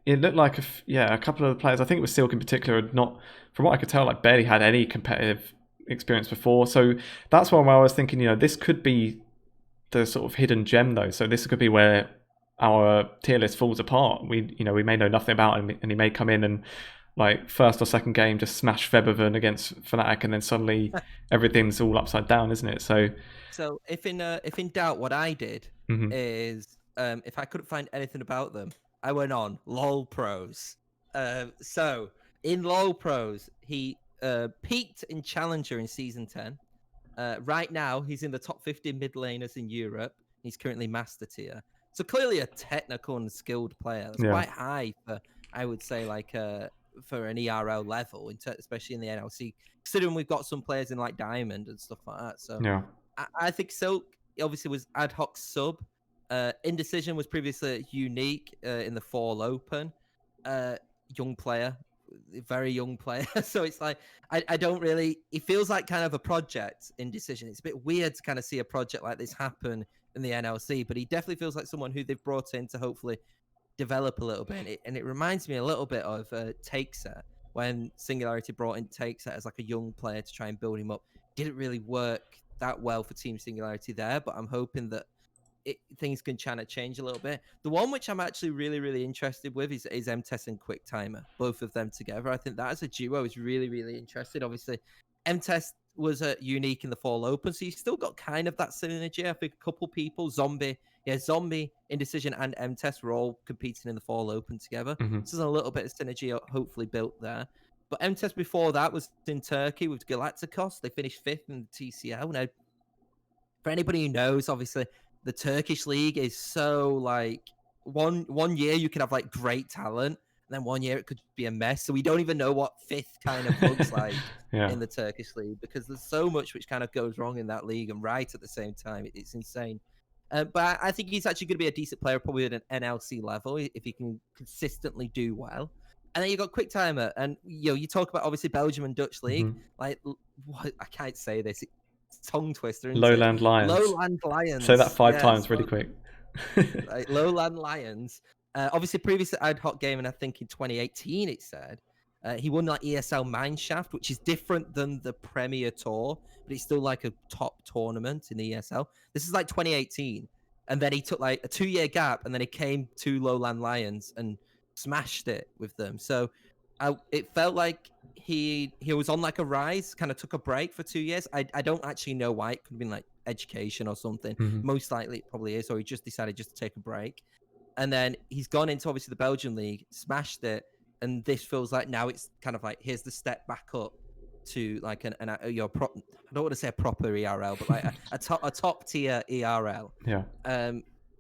it looked like a couple of the players, I think it was Silk in particular, had not, from what I could tell, like barely had any competitive experience before. So that's why I was thinking, this could be the sort of hidden gem though. So this could be where our tier list falls apart. We may know nothing about him, and he may come in and like first or second game just smash Feberven against Fnatic, and then suddenly everything's all upside down, isn't it? So if in doubt, what I did is if I couldn't find anything about them, I went on LOL Pros. So in LOL Pros, he peaked in Challenger in Season 10. Right now, he's in the top 50 mid laners in Europe. He's currently Master Tier. So clearly a technical and skilled player. That's quite high for, I would say, like for an ERL level, especially in the NLC, considering we've got some players in like Diamond and stuff like that. So I think Silk obviously was ad hoc sub. Indecision was previously unique in the Fall Open. Young player, very young player. So it's like I don't really. It feels like kind of a project. Indecision. It's a bit weird to kind of see a project like this happen in the NLC, but he definitely feels like someone who they've brought in to hopefully develop a little bit. And it reminds me a little bit of Takeset, when Singularity brought in Takeset as like a young player to try and build him up. Didn't really work that well for Team Singularity there, but I'm hoping that things can kind of change a little bit. The one which I'm actually really, really interested with is MTS and Quick Timer. Both of them together. I think that as a duo is really, really interesting. Obviously, MTS was unique in the Fall Open, so you've still got kind of that synergy. I think a couple people, Zombie, Indecision, and MTS were all competing in the Fall Open together. So there's a little bit of synergy hopefully built there. But MTS before that was in Turkey with Galacticos. They finished 5th in the TCL. Now, for anybody who knows, obviously, the Turkish league is so like one year you can have like great talent, and then one year it could be a mess. So we don't even know what 5th kind of looks like in the Turkish league, because there's so much which kind of goes wrong in that league and right at the same time. It's insane. But I think he's actually going to be a decent player, probably at an NLC level, if he can consistently do well. And then you got Quick Timer, and you talk about obviously Belgium and Dutch league. Like, what, I can't say this. Tongue twister. Lowland Lions. Lowland Lions. Say that 5 times really quick. Like, Lowland Lions. Obviously, previously ad hoc gaming, I think in 2018 it said. He won like ESL Mineshaft, which is different than the Premier Tour, but it's still like a top tournament in ESL. This is like 2018. And then he took like a 2-year gap, and then he came to Lowland Lions and smashed it with them. So it felt like he was on like a rise, kind of took a break for 2 years. I don't actually know why. It could have been like education or something. Most likely it probably is, or he just decided just to take a break. And then he's gone into obviously the Belgian league, smashed it, and this feels like now it's kind of like here's the step back up to like I don't want to say a proper ERL, but like a top tier ERL.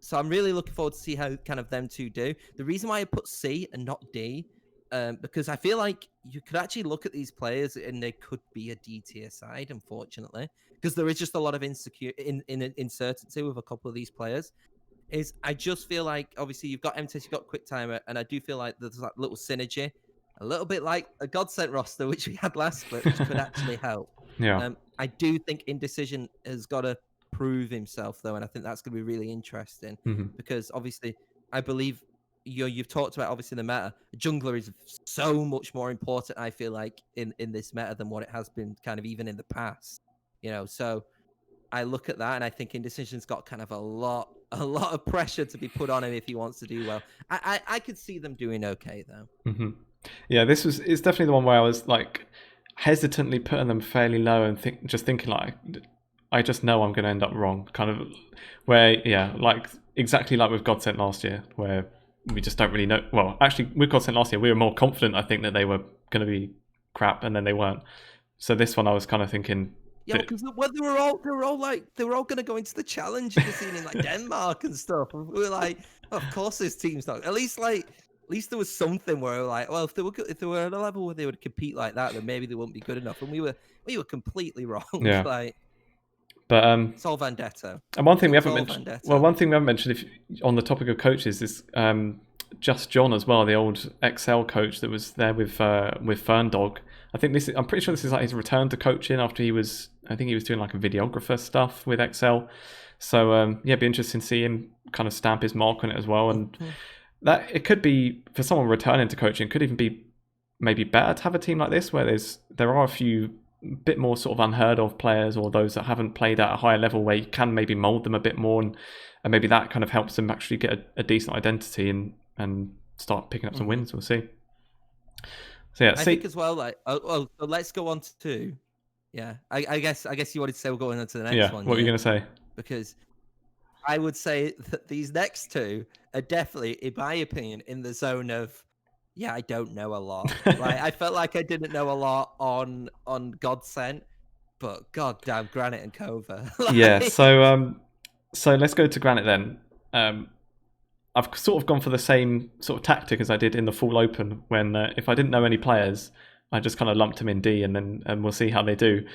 So I'm really looking forward to see how kind of them two do. The reason why I put C and not D, because I feel like you could actually look at these players and they could be a D tier side, unfortunately, because there is just a lot of uncertainty with a couple of these players. I just feel like obviously you've got MTS, you've got Quick Timer, and I do feel like there's that little synergy, a little bit like a Godsent roster which we had last split, which could actually help. I do think Indecision has got to prove himself though, and I think that's going to be really interesting because obviously I believe you've talked about obviously the meta. Jungler is so much more important, I feel like, in this meta than what it has been kind of even in the past. So I look at that and I think Indecision's got kind of a lot a lot of pressure to be put on him if he wants to do well. I could see them doing okay though. Mm-hmm. Yeah, it's definitely the one where I was like hesitantly putting them fairly low and thinking like, I just know I'm going to end up wrong. Kind of where, yeah, like exactly like with Godsent last year, where we just don't really know. Well, actually, with Godsent last year, we were more confident, I think, that they were going to be crap, and then they weren't. So this one, I was kind of thinking. Yeah, because they were all going to go into the challenge this evening, like Denmark and stuff. And we were like, oh, of course, this team's not. At least there was something where we were like, well, if they were at a level where they would compete like that, then maybe they wouldn't be good enough. And we were completely wrong. Yeah. Like, but it's all vendetta. And one thing we haven't mentioned. Well, one thing we haven't mentioned, if on the topic of coaches, is Just John as well, the old XL coach that was there with Ferndog. I'm pretty sure this is like his return to coaching after he was doing like a videographer stuff with XL. So yeah, it'd be interesting to see him kind of stamp his mark on it as well. And that it could be, for someone returning to coaching, could even be maybe better to have a team like this where there are a few bit more sort of unheard of players, or those that haven't played at a higher level, where you can maybe mold them a bit more, and maybe that kind of helps them actually get a decent identity and start picking up some wins. We'll see. So yeah, I think as well, like, so let's go on to 2. Yeah, I guess you wanted to say we're going on to the next one. What were you going to say? Because I would say that these next 2 are definitely, in my opinion, in the zone of, yeah, I don't know a lot. Like, I felt like I didn't know a lot on Godsent, but goddamn, Granit and KOVA. Like... Yeah, so let's go to Granit then. I've sort of gone for the same sort of tactic as I did in the full open, when if I didn't know any players, I just kind of lumped them in D, and we'll see how they do.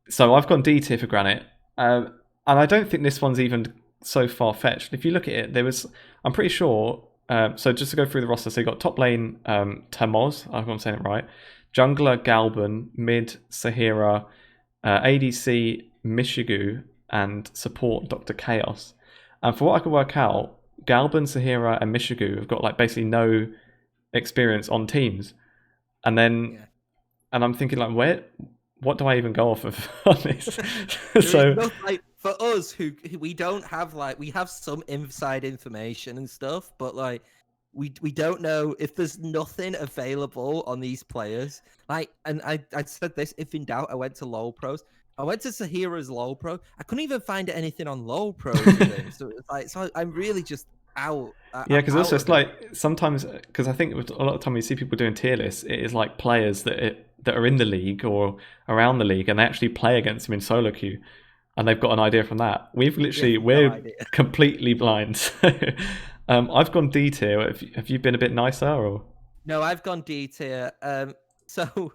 So I've gone D tier for Granit, and I don't think this one's even so far-fetched. If you look at it, I'm pretty sure, so just to go through the roster, so you got top lane Tamoz, I hope I'm saying it right, jungler Galban, mid Sahira, ADC Mishigu, and support Dr. Chaos. And for what I can work out, Galban, Sahira, and Mishigu have got like basically no experience on teams. And then, and I'm thinking like, what do I even go off of on this? So like, for us who we don't have, like, we have some inside information and stuff, but like we don't know if there's nothing available on these players. Like, and I said this, if in doubt, I went to LoL Pros. I went to Sahira's LoL Pro. I couldn't even find anything on LoL Pro. So it's like, so I'm really just out. Yeah, because also it's like sometimes, because I think a lot of time you see people doing tier lists, it is like players that are in the league or around the league, and they actually play against them in solo queue, and they've got an idea from that. We're completely blind. I've gone D tier. Have you been a bit nicer, or? No, I've gone D tier. So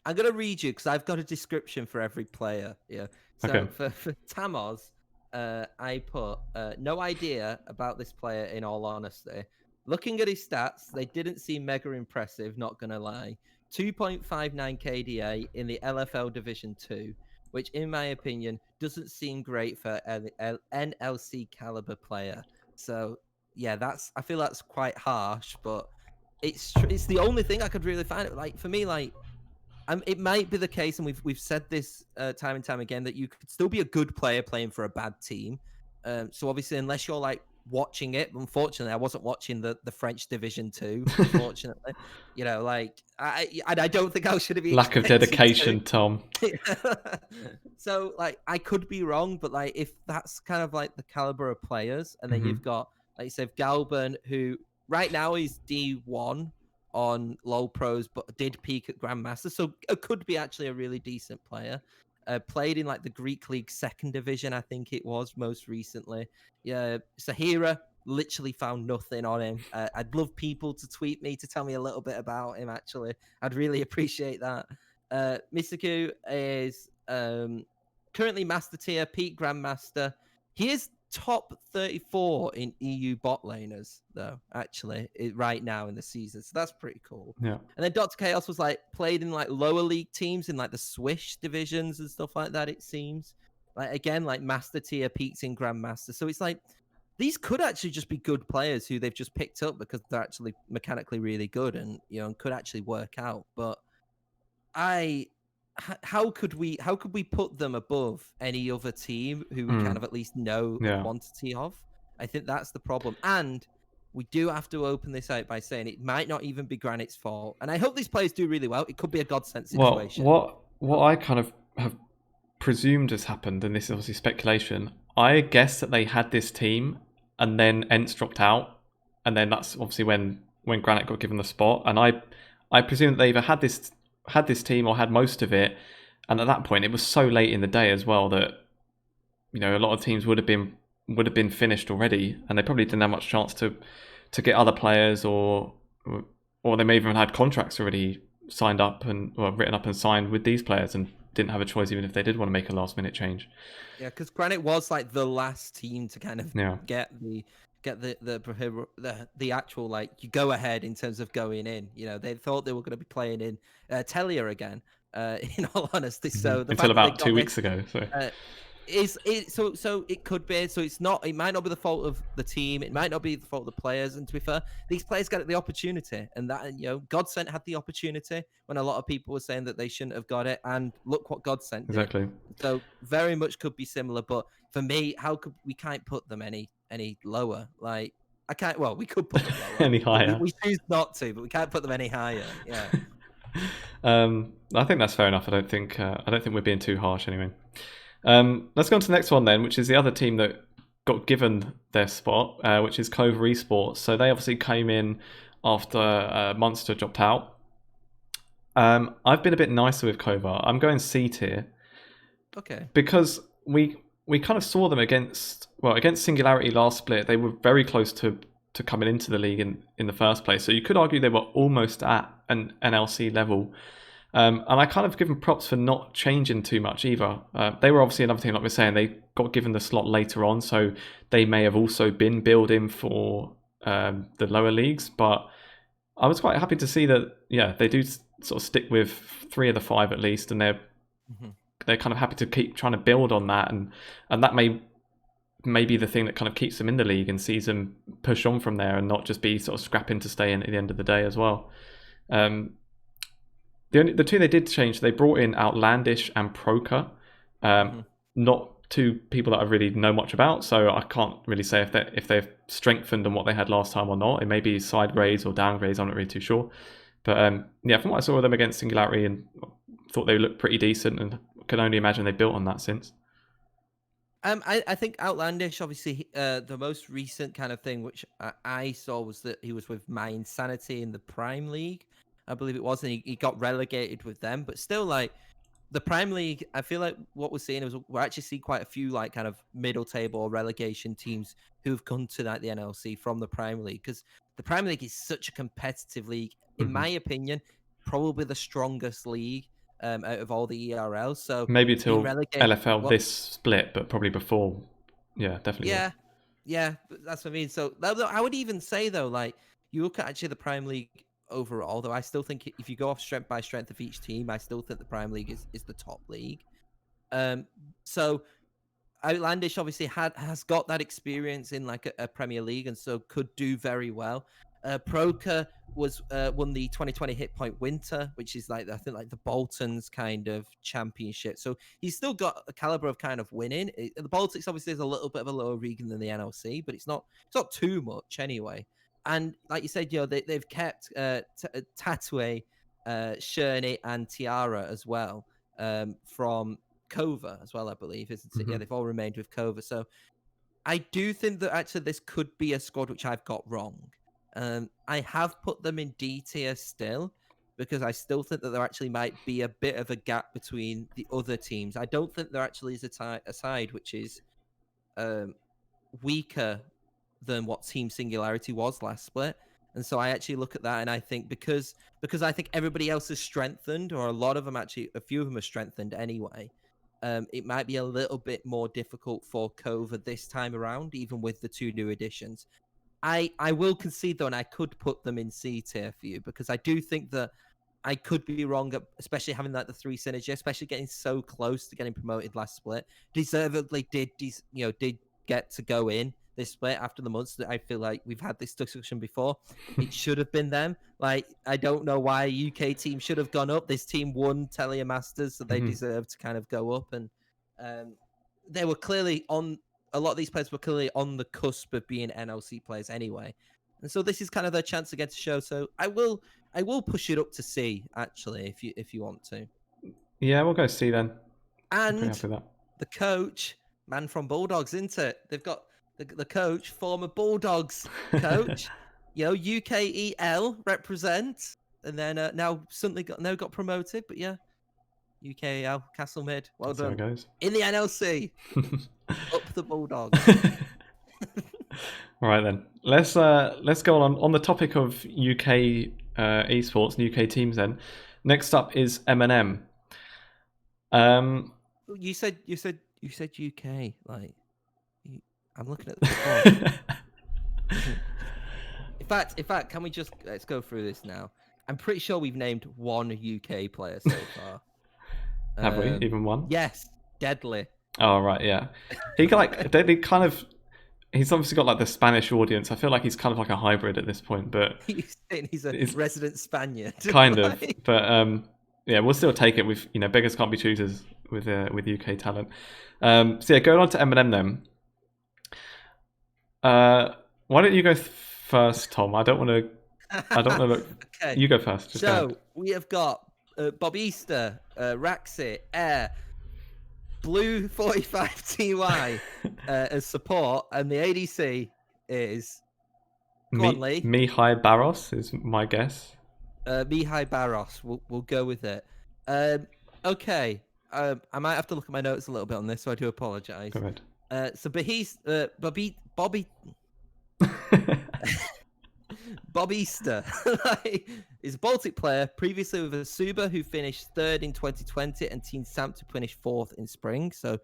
I'm going to read you, because I've got a description for every player. Yeah. So okay. for Tamoz, I put no idea about this player, in all honesty. Looking at his stats, they didn't seem mega impressive, not going to lie. 2.59 KDA in the LFL Division 2, which in my opinion doesn't seem great for an NLC caliber player. So yeah, I feel that's quite harsh, but it's the only thing I could really find. Like, for me, like, it might be the case, and we've said this time and time again, that you could still be a good player playing for a bad team. So obviously, unless you're like watching it, unfortunately, I wasn't watching the French Division 2. Unfortunately, you know, like I don't think I should have been. Lack of dedication, Tom. So like, I could be wrong, but like, if that's kind of like the caliber of players, and then you've got, like you said, Galban, who right now is D1 on LoL Pros, but did peak at Grandmaster, so it could be actually a really decent player. Played in like the Greek League 2nd Division, I think it was most recently. Yeah, Sahira, literally found nothing on him. I'd love people to tweet me to tell me a little bit about him, actually. I'd really appreciate that. Misaku is currently Master Tier, peak Grandmaster. He is top 34 in EU bot laners, though, actually, right now in the season. So that's pretty cool. Yeah. And then Dr. Chaos was like played in like lower league teams in like the Swish divisions and stuff like that, it seems. Like, again, like Master Tier, peaks in Grandmaster. So it's like, these could actually just be good players who they've just picked up because they're actually mechanically really good, and, you know, could actually work out. But how could we put them above any other team who we kind of at least know the quantity of? I think that's the problem. And we do have to open this out by saying it might not even be Granit's fault. And I hope these players do really well. It could be a Godsent Well, situation. what I kind of have presumed has happened, and this is obviously speculation, I guess that they had this team and then Ents dropped out, and then that's obviously when Granit got given the spot. And I presume that they either had this team or had most of it, and at that point it was so late in the day as well that, you know, a lot of teams would have been finished already, and they probably didn't have much chance to get other players, or they may have even had contracts already signed up or written up and signed with these players, and didn't have a choice even if they did want to make a last minute change. Yeah, because Granit was like the last team to kind of get the actual, like, you go ahead in terms of going in. You know, they thought they were going to be playing in Telia again. In all honesty, so until about 2 weeks ago. So it could be. So it's not. It might not be the fault of the team. It might not be the fault of the players. And to be fair, these players got the opportunity, and that, you know, Godsent had the opportunity when a lot of people were saying that they shouldn't have got it. And look what Godsent did. Exactly. So very much could be similar. But for me, we can't put them any lower? Like, I can't. Well, we could put them lower. Any higher? We choose not to, but we can't put them any higher. Yeah. I think that's fair enough. I don't think we're being too harsh anyway. Let's go on to the next one then, which is the other team that got given their spot, which is KOVA Esports. So they obviously came in after Munster dropped out. I've been a bit nicer with KOVA. I'm going C tier. Okay. Because we kind of saw them against Singularity last split. They were very close to coming into the league in the first place. So you could argue they were almost at an NLC level. And I kind of give them props for not changing too much either. They were obviously another team, like we're saying, they got given the slot later on, so they may have also been building for the lower leagues. But I was quite happy to see that, yeah, they do sort of stick with 3 of the 5 at least, and they're kind of happy to keep trying to build on that, and that may be the thing that kind of keeps them in the league and sees them push on from there, and not just be sort of scrapping to stay in at the end of the day as well. The 2 they did change, they brought in Outlandish and Proka. Not 2 people that I really know much about, so I can't really say if they've strengthened on what they had last time or not. It may be side grades or downgrades, I'm not really too sure. But yeah, from what I saw of them against Singularity, and thought they looked pretty decent, and can only imagine they built on that since. I think Outlandish, obviously, the most recent kind of thing which I saw was that he was with My Insanity in the Prime League, I believe it was, and he got relegated with them. But still, like, the Prime League, I feel like what we're seeing is we're actually seeing quite a few, like, kind of middle table or relegation teams who've come to, like, the NLC from the Prime League, because the Prime League is such a competitive league. In my opinion, probably the strongest league out of all the ERLs. So maybe till LFL this split, but probably before. Yeah, definitely. Yeah, that's what I mean. So I would even say, though, like, you look at actually the Prime League overall, though, I still think if you go off strength by strength of each team, I still think the Prime League is the top league. So Outlandish obviously has got that experience in, like, a Premier League, and so could do very well. Proka won the 2020 Hit Point Winter, which is, like, I think, like the Bolton's kind of championship. So he's still got a caliber of kind of winning. The Baltics obviously is a little bit of a lower region than the NLC, but it's not too much anyway. And like you said, you know, they've kept Tatue, Sherney, and Tiara as well from KOVA as well, I believe, isn't it? Yeah, they've all remained with KOVA. So I do think that actually this could be a squad which I've got wrong. I have put them in D tier still, because I still think that there actually might be a bit of a gap between the other teams. I don't think there actually is a side which is weaker than what Team Singularity was last split. And so I actually look at that and I think because I think everybody else is strengthened, or a lot of them actually, a few of them are strengthened anyway, it might be a little bit more difficult for KOVA this time around, even with the 2 new additions. I will concede, though, and I could put them in C tier for you, because I do think that I could be wrong, especially having, like, the 3 synergy, especially getting so close to getting promoted last split. Deservedly did get to go in this split after the months that I feel like we've had this discussion before. It should have been them. Like, I don't know why a UK team should have gone up. This team won Telia Masters, so they deserve to kind of go up. And they were clearly on a lot of these players were clearly on the cusp of being NLC players anyway. And so this is kind of their chance again to show. So I will push it up to C, actually, if you want to. Yeah, we'll go C then. I'm pretty And happy with that. the coach, man from Bulldogs, isn't it? They've got the coach, former Bulldogs coach, UKEL represent, and then now suddenly got promoted. But yeah, UKEL, Castle Mid, well That's how done. it goes. In the NLC, up the Bulldogs. All right then, let's go on the topic of UK esports and UK teams. Then, next up is MnM. You said UK. Like, I'm looking at the In fact, can we let's go through this now? I'm pretty sure we've named one UK player so far. Have we even one? Yes, Deadly. Oh right, yeah. He he's obviously got like the Spanish audience. I feel like he's kind of like a hybrid at this point, but he's a resident Spaniard. Kind of, but yeah, we'll still take it. With beggars can't be choosers with UK talent. So yeah, going on to MnM then. Why don't you go first, Tom? I don't want to look. Okay. You go first. So we have got Bob Easter, Raxit, Air, Blue 45 TY as support, and the ADC is Mihai Barros is my guess. Mihai Barros. We'll go with it. Okay. I might have to look at my notes a little bit on this, so I do apologize. Go ahead. So Bobby Bob Easter is a Baltic player, previously with Asuba, who finished 3rd in 2020, and Team Samp to finish 4th in Spring. So,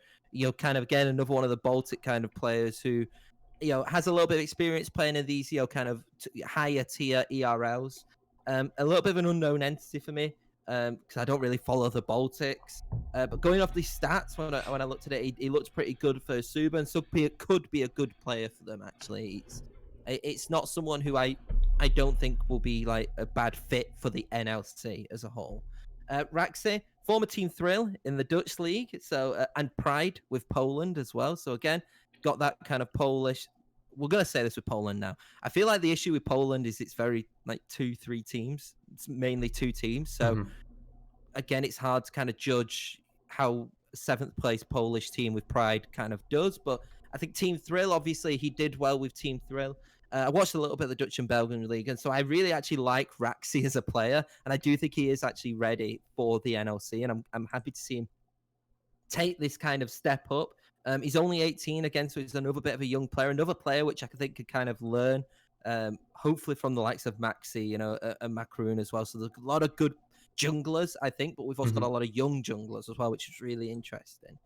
kind of again, another one of the Baltic kind of players who, has a little bit of experience playing in these, kind of higher tier ERLs. A little bit of an unknown entity for me, because I don't really follow the Baltics. But going off these stats, when I looked at it, he looked pretty good for Asuba, and so could be a good player for them, actually. It's not someone who I don't think will be like a bad fit for the NLC as a whole. Raxi, former Team Thrill in the Dutch league, so and Pride with Poland as well. So again, got that kind of Polish. We're gonna say this with Poland now. I feel like the issue with Poland is it's very like 2-3 teams. It's mainly 2 teams. So again, it's hard to kind of judge how 7th place Polish team with Pride kind of does. But I think Team Thrill, obviously, he did well with Team Thrill. I watched a little bit of the Dutch and Belgian league, and so I really actually like Raxi as a player, and I do think he is actually ready for the NLC, and I'm happy to see him take this kind of step up. He's only 18 again, so he's another bit of a young player, another player which I think could kind of learn, hopefully from the likes of Maxi, and Macroon as well. So there's a lot of good junglers, I think, but we've also got a lot of young junglers as well, which is really interesting.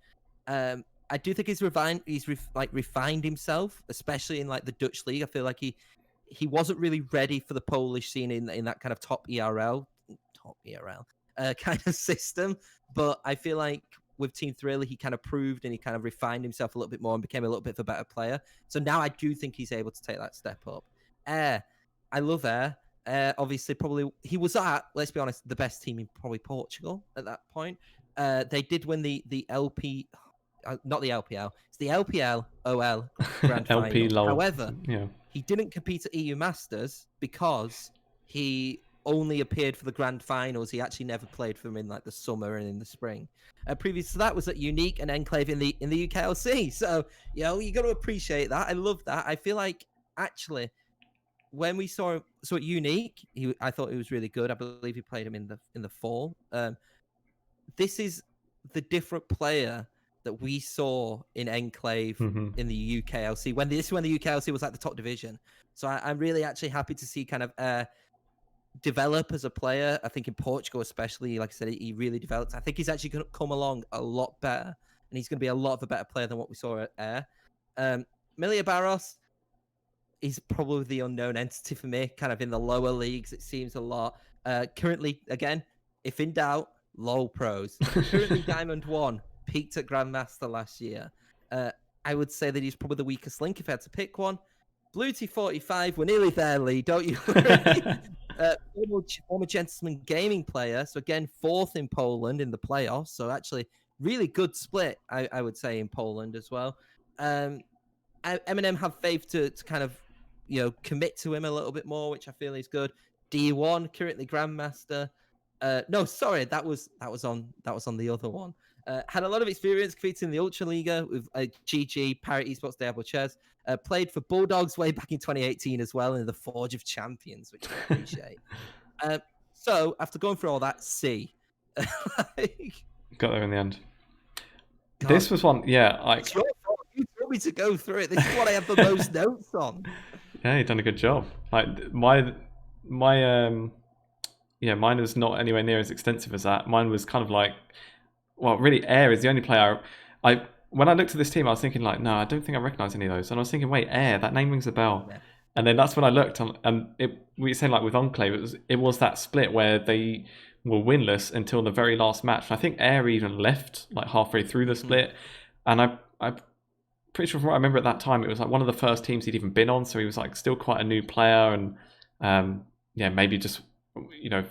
I do think he's refined himself, especially in like the Dutch league. I feel like he wasn't really ready for the Polish scene in that kind of top ERL kind of system. But I feel like with Team Thrill, he kind of proved and he kind of refined himself a little bit more and became a little bit of a better player. So now I do think he's able to take that step up. Air, I love Air. Obviously, probably he was at, let's be honest, the best team in probably Portugal at that point. They did win the LP. Not the LPL. It's the LPL OL Grand Final. However, he didn't compete at EU Masters because he only appeared for the Grand Finals. He actually never played for them in like the summer and in the spring. Previous to that was at Unique and Enclave in the UKLC. So you got to appreciate that. I love that. I feel like actually when we saw at Unique, I thought he was really good. I believe he played him in the fall. This is the different player that we saw in Enclave in the UKLC when the UKLC was like the top division. So I'm really actually happy to see kind of develop as a player. I think in Portugal especially, like I said, he really developed. I think he's actually going to come along a lot better, and he's going to be a lot of a better player than what we saw at Air. Milia Barros is probably the unknown entity for me, kind of in the lower leagues, it seems a lot. Currently, again, if in doubt, LOL pros. Currently Diamond 1. Peaked at Grandmaster last year. I would say that he's probably the weakest link if I had to pick one. Blue T45, we're nearly there, Lee, don't you? Former Gentleman Gaming player, so again, 4th in Poland in the playoffs, so actually really good split, I would say, in Poland as well. MnM have faith to kind of commit to him a little bit more, which I feel is good. D1 currently Grandmaster. No, sorry, that was on the other one. Had a lot of experience competing in the Ultra Liga with GG, Barrage Esports, Diablo Chess. Played for Bulldogs way back in 2018 as well in the Forge of Champions, which I appreciate. So after going through all that, C. Got there in the end. God, this was one, yeah. It's your fault. You told me to go through it. This is what I have the most notes on. Yeah, you've done a good job. Like mine is not anywhere near as extensive as that. Mine was kind of like, well, really, Air is the only player when I looked at this team, I was thinking like, no, I don't think I recognise any of those. And I was thinking, wait, Air, that name rings a bell. Yeah. And then that's when I looked, and we were saying like with Enclave, it was that split where they were winless until the very last match. I think Air even left like halfway through the split, and I'm pretty sure from what I remember at that time, it was like one of the first teams he'd even been on, so he was like still quite a new player, and maybe just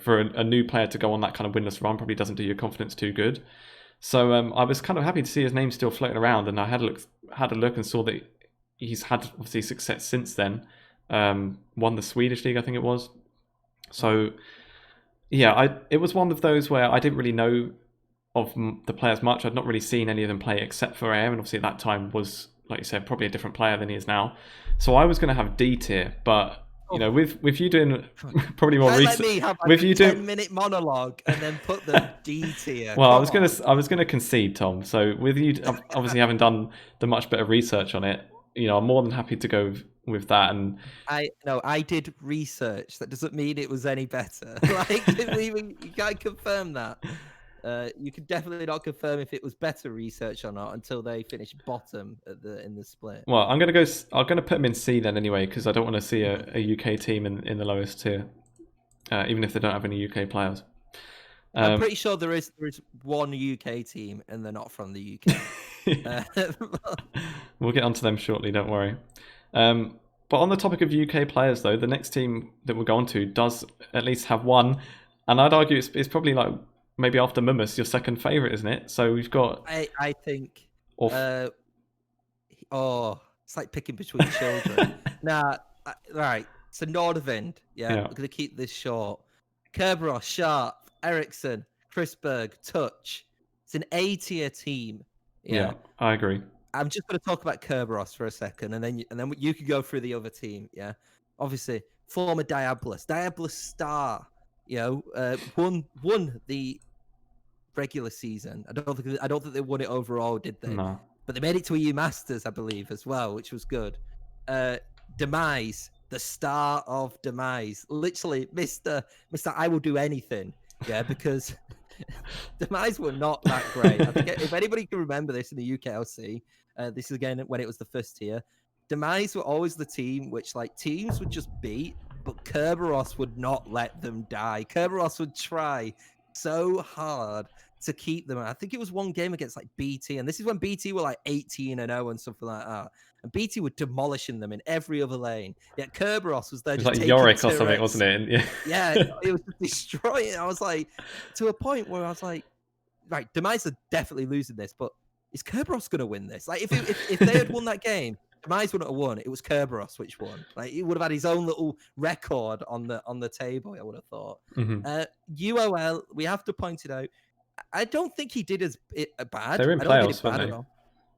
for a new player to go on that kind of winless run probably doesn't do your confidence too good. So I was kind of happy to see his name still floating around, and I had a look and saw that he's had obviously success since then. Won the Swedish league, I think it was. So yeah, it was one of those where I didn't really know of the players much. I'd not really seen any of them play except for Air, and obviously at that time was, like you said, probably a different player than he is now. So I was going to have D tier, but with you doing probably more research, let me have like a 10-minute monologue and then put the D tier. Well, I was gonna concede, Tom. So with you obviously having done the much better research on it, I'm more than happy to go with that. And I did research. That doesn't mean it was any better. Like you can't confirm that. You could definitely not confirm if it was better research or not until they finish bottom in the split. Well, I'm gonna put them in C then anyway, because I don't want to see a UK team in the lowest tier, even if they don't have any UK players. I'm pretty sure there is one UK team and they're not from the UK. We'll get onto them shortly, don't worry. But on the topic of UK players, though, the next team that we'll go on to does at least have one, and I'd argue it's probably like maybe after Mummus, your second favourite, isn't it? So we've got. I think. It's like picking between children. Right. So Nordavind, we're gonna keep this short. Kerberos, Sharp, Ericsson, Chrisberg, Touch. It's an A-tier team. Yeah, I agree. I'm just going to talk about Kerberos for a second, and then you can go through the other team. Yeah, obviously former Diablos star. Won the regular season. I don't think they won it overall, did they? No. But they made it to EU Masters, I believe, as well, which was good. Demise, the star of Demise, literally, Mr. I will do anything. Yeah, because Demise were not that great. I think if anybody can remember this in the UKLC, this is again when it was the first tier. Demise were always the team which like teams would just beat, but Kerberos would not let them die. Kerberos would try so hard to keep them. I think it was one game against like BT, and this is when BT were like 18-0 and something like that. And BT were demolishing them in every other lane. Yet Kerberos was there. It was just like Yorick or something, wasn't it? Yeah, it was just destroying. I was like, to a point where I was like, right, Demise are definitely losing this, but is Kerberos going to win this? Like, if they had won that game, Demise wouldn't have won. It was Kerberos which won. Like, he would have had his own little record on the table, I would have thought. Mm-hmm. UOL, we have to point it out. I don't think he did as bad. They're in playoffs, weren't they?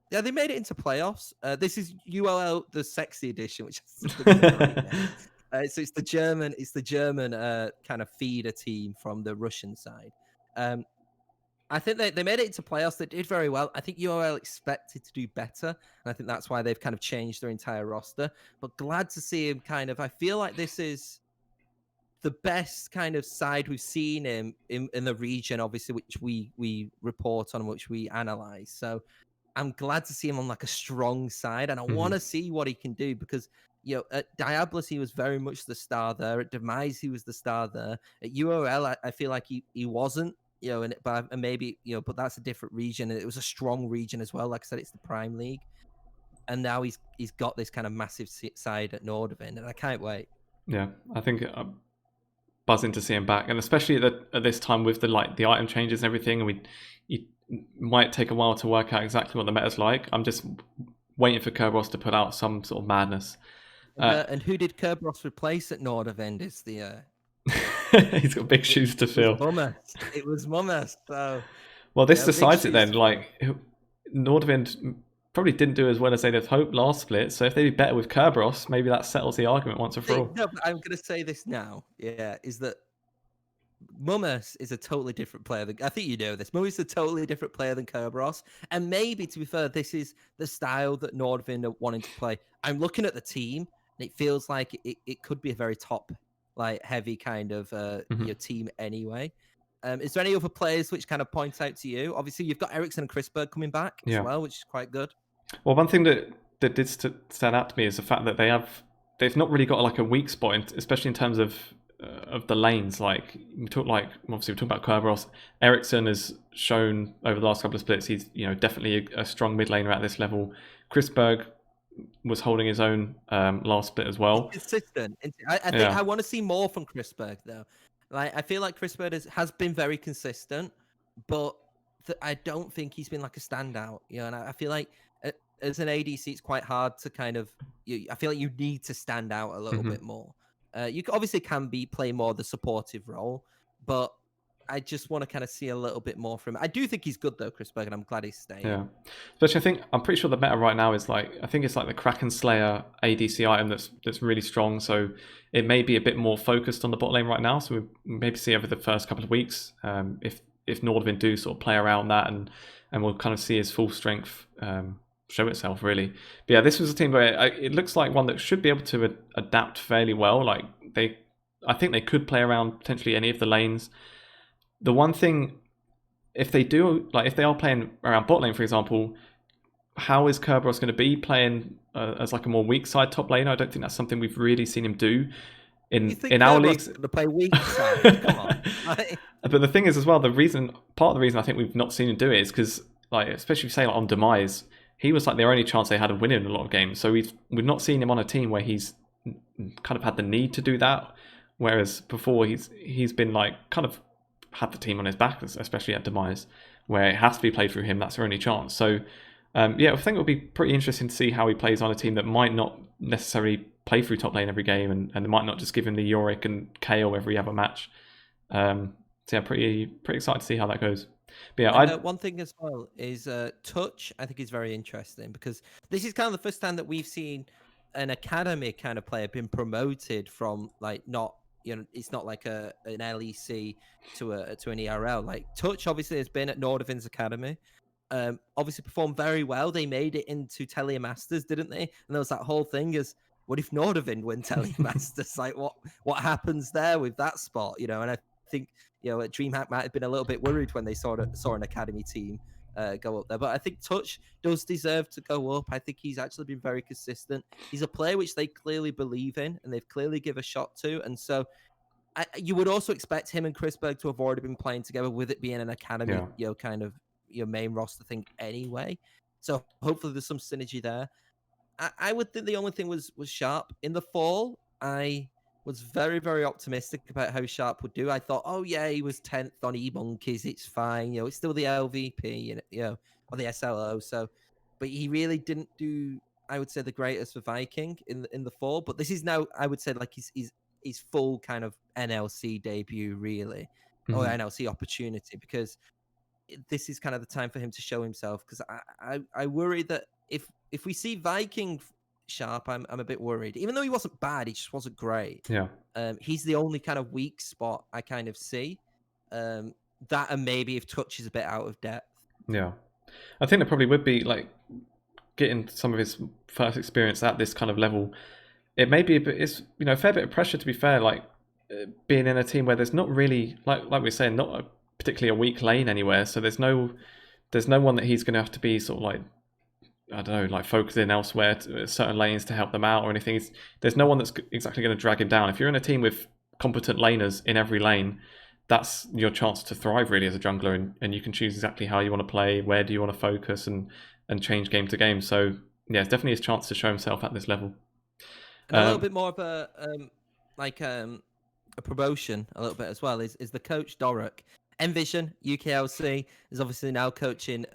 Yeah, they made it into playoffs. This is UOL, the sexy edition, which is so it's the German kind of feeder team from the Russian side. I think they made it into playoffs. They did very well. I think UOL expected to do better, and I think that's why they've kind of changed their entire roster. But glad to see him kind of. I feel like this is the best kind of side we've seen him in the region, obviously, which we report on, which we analyze. So I'm glad to see him on like a strong side, and I want to see what he can do because at Diablos he was very much the star there. At Demise he was the star there. At UOL I feel like he wasn't. But maybe but that's a different region. It was a strong region as well. Like I said, it's the Prime League, and now he's got this kind of massive side at Nordavind, and I can't wait. Yeah, I think I'm buzzing to see him back, and especially at this time with the item changes and everything, and it might take a while to work out exactly what the meta's like. I'm just waiting for Kerberos to put out some sort of madness. And who did Kerberos replace at Nordavind? Is the he's got big shoes to fill. It was Mummers. So well, this decides it then. Like Nordavind probably didn't do as well as they'd have hoped last split. So if they do better with Kerberos, maybe that settles the argument once and for all. No, but I'm going to say this now. Yeah, is that Mummers is a totally different player. I think you know this. Mummers is a totally different player than Kerberos. And maybe, to be fair, this is the style that Nordavind are wanting to play. I'm looking at the team, and it feels like it could be a very top, like heavy kind of your team anyway. Is there any other players which kind of point out to you? Obviously, you've got Ericsson and Chrisberg coming back as well, which is quite good. Well, one thing that did stand out to me is the fact that they've not really got like a weak spot, especially in terms of the lanes. Like we talk about Kerberos. Ericsson has shown over the last couple of splits he's definitely a strong mid laner at this level. Chrisberg was holding his own last split as well. He's consistent. I think I want to see more from Chrisberg though. Like I feel like Chrisberg has been very consistent, but I don't think he's been like a standout. And I feel like as an ADC, it's quite hard to kind of. I feel like you need to stand out a little bit more. You obviously can play more the supportive role, but I just want to kind of see a little bit more from him. I do think he's good though, Chrisberg, and I'm glad he's staying. Yeah, especially I'm pretty sure the meta right now is I think it's like the Kraken Slayer ADC item that's really strong. So it may be a bit more focused on the bot lane right now. So we maybe see over the first couple of weeks if Nordavind do sort of play around that and we'll kind of see his full strength show itself really. But yeah, this was a team where it looks like one that should be able to adapt fairly well. Like I think they could play around potentially any of the lanes. The one thing, if they are playing around bot lane, for example, how is Kerberos going to be playing as like a more weak side top lane? I don't think that's something we've really seen him do in our leagues. To play weak side, come on. But the thing is as well, part of the reason I think we've not seen him do it is because, like, especially say on Demise, he was like their only chance they had of winning a lot of games. So we've not seen him on a team where he's kind of had the need to do that. Whereas before he's been like kind of had the team on his back, especially at Demise, where it has to be played through him. That's their only chance. So I think it'll be pretty interesting to see how he plays on a team that might not necessarily play through top lane every game, and they might not just give him the Yorick and KO every other match. So yeah, pretty excited to see how that goes. But yeah, one thing as well is Touch. I think is very interesting because this is kind of the first time that we've seen an academy kind of player been promoted from like not. It's not like an LEC to an ERL. Like Touch obviously has been at Nordavind's academy. Obviously performed very well. They made it into Telemasters, didn't they? And there was that whole thing is, what if Nordavind win Telemasters? Like what happens there with that spot? And I think DreamHack might have been a little bit worried when they saw an academy team go up there. But I think Touch does deserve to go up. I think he's actually been very consistent. He's a player which they clearly believe in and they've clearly give a shot to. And so you would also expect him and Chrisberg to have already been playing together with it being an academy, kind of your main roster thing anyway. So hopefully there's some synergy there. I would think the only thing was Sharp. In the fall, I was very, very optimistic about how Sharp would do. I thought, oh yeah, he was 10th on E-Monkeys. It's fine. It's still the LVP, or the SLO. So, but he really didn't do, I would say, the greatest for Viking in the fall. But this is now, I would say, like his full kind of NLC debut, really, or NLC opportunity, because this is kind of the time for him to show himself. Because I worry that if we see Viking Sharp, I'm a bit worried. Even though he wasn't bad, he just wasn't great. Yeah. He's the only kind of weak spot I kind of see. That and maybe if Touch is a bit out of depth. Yeah. I think there probably would be like getting some of his first experience at this kind of level. It may be it's a fair bit of pressure, to be fair, like being in a team where there's not really like we're saying, not particularly a weak lane anywhere. So there's no one that he's going to have to be sort of like, I don't know, like focusing elsewhere to certain lanes to help them out or anything. There's no one that's exactly going to drag him down. If you're in a team with competent laners in every lane, that's your chance to thrive really as a jungler, and you can choose exactly how you want to play, where do you want to focus, and change game to game. So yeah, it's definitely his chance to show himself at this level. And a little bit more of a promotion a little bit as well is the coach Doric. Envision UKLC is obviously now coaching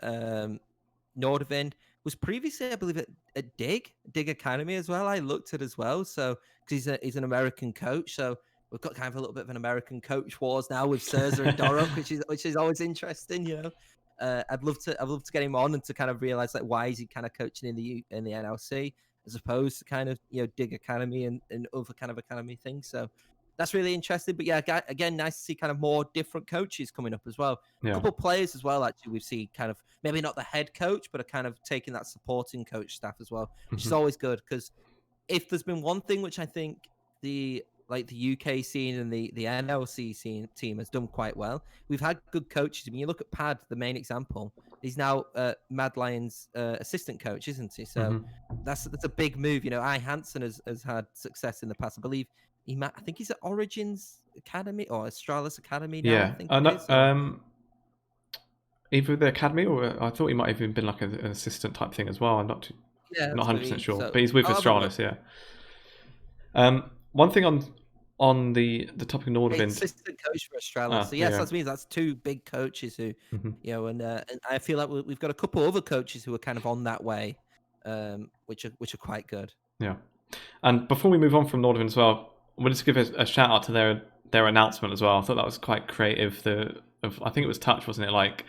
Nordavind. was previously, I believe, at Dig Academy as well. I looked at as well. So because he's an American coach, so we've got kind of a little bit of an American coach wars now with Surza and Dorok, which is always interesting, you know. I'd love to get him on and to kind of realize like why is he kind of coaching in the NLC as opposed to kind of, you know, Dig Academy and other kind of academy things. So that's really interesting. But yeah, again, nice to see kind of more different coaches coming up as well. A couple of players as well, actually, we've seen kind of maybe not the head coach, but are kind of taking that supporting coach staff as well, which is always good. Because if there's been one thing which I think the UK scene and the NLC scene team has done quite well, we've had good coaches. I mean, you look at Pad, the main example. He's now Mad Lions' assistant coach, isn't he? So that's a big move. You know, Hansen has had success in the past. I believe I think he's at Origins Academy or Astralis Academy now. Yeah. I think it is. Either the academy or I thought he might have even been like an assistant type thing as well. I'm not 100% sure, but he's with Astralis. Yeah. One thing on the topic of Nordavind, assistant coach for Astralis. So yes, that means that's two big coaches who, you know, and I feel like we've got a couple other coaches who are kind of on that way, which are quite good. Yeah. And before we move on from Nordavind as well, I wanted to give a shout out to their announcement as well. I thought that was quite creative. I think it was Touch, wasn't it? Like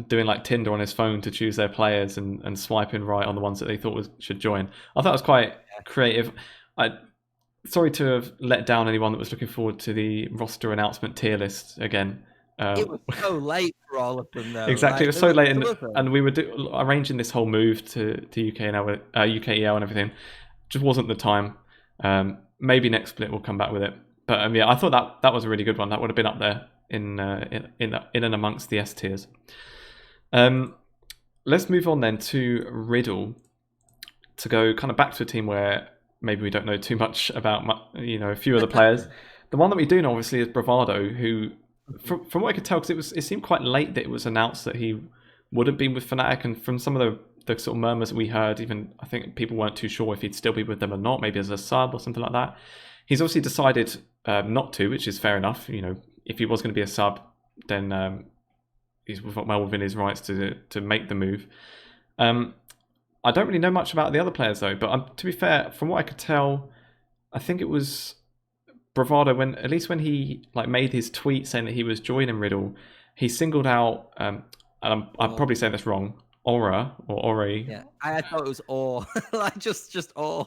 doing like Tinder on his phone to choose their players and swiping right on the ones that they thought should join. I thought it was quite creative. Sorry to have let down anyone that was looking forward to the roster announcement tier list again. It was so late for all of them, though. Exactly, it was so late, and we were arranging this whole move to UKEL and everything. Just wasn't the time. Maybe next split we'll come back with it. But yeah, I thought that was a really good one. That would have been up there in and amongst the S tiers. Let's move on then to Riddle, to go kind of back to a team where maybe we don't know too much about, you know, a few of the players. The one that we do know obviously is Bravado, who from what I could tell, because it seemed quite late that it was announced that he wouldn't be with Fnatic, and from some of the sort of murmurs that we heard, even I think people weren't too sure if he'd still be with them or not, maybe as a sub or something like that. He's obviously decided not to, which is fair enough. You know, if he was going to be a sub, then he's well within his rights to make the move. I don't really know much about the other players though, but to be fair, from what I could tell, I think it was Bravado when he like made his tweet saying that he was joining Riddle, he singled out and I'm probably saying this wrong, Aura or Ori. Yeah, I thought it was Or, like just Or.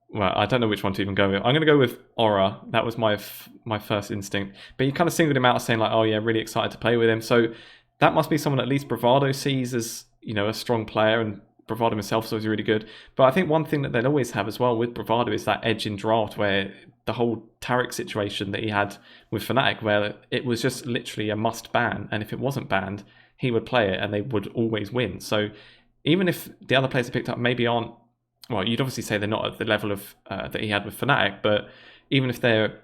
Well, I don't know which one to even go with. I'm going to go with Aura. That was my first instinct. But he kind of singled him out, saying like, "Oh yeah, really excited to play with him." So that must be someone at least Bravado sees as, you know, a strong player, and Bravado himself is always really good. But I think one thing that they'll always have as well with Bravado is that edge in draft, where the whole Tarek situation that he had with Fnatic, where it was just literally a must ban, and if it wasn't banned, he would play it and they would always win. So even if the other players he picked up maybe aren't, well, you'd obviously say they're not at the level of that he had with Fnatic, but even if they're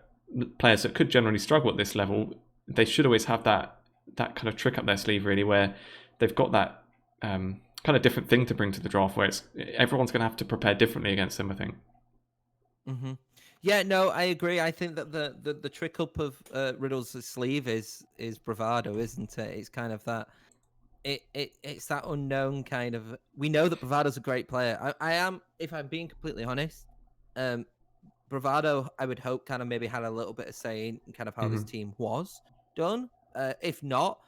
players that could generally struggle at this level, they should always have that kind of trick up their sleeve, really, where they've got that kind of different thing to bring to the draft, where everyone's going to have to prepare differently against them, I think. Mm-hmm. Yeah, no, I agree. I think that the trick up of Riddle's sleeve is Bravado, isn't it? It's kind of that. It's that unknown kind of. We know that Bravado's a great player. I am, if I'm being completely honest, Bravado, I would hope, kind of maybe had a little bit of say in kind of how this team was done. If not,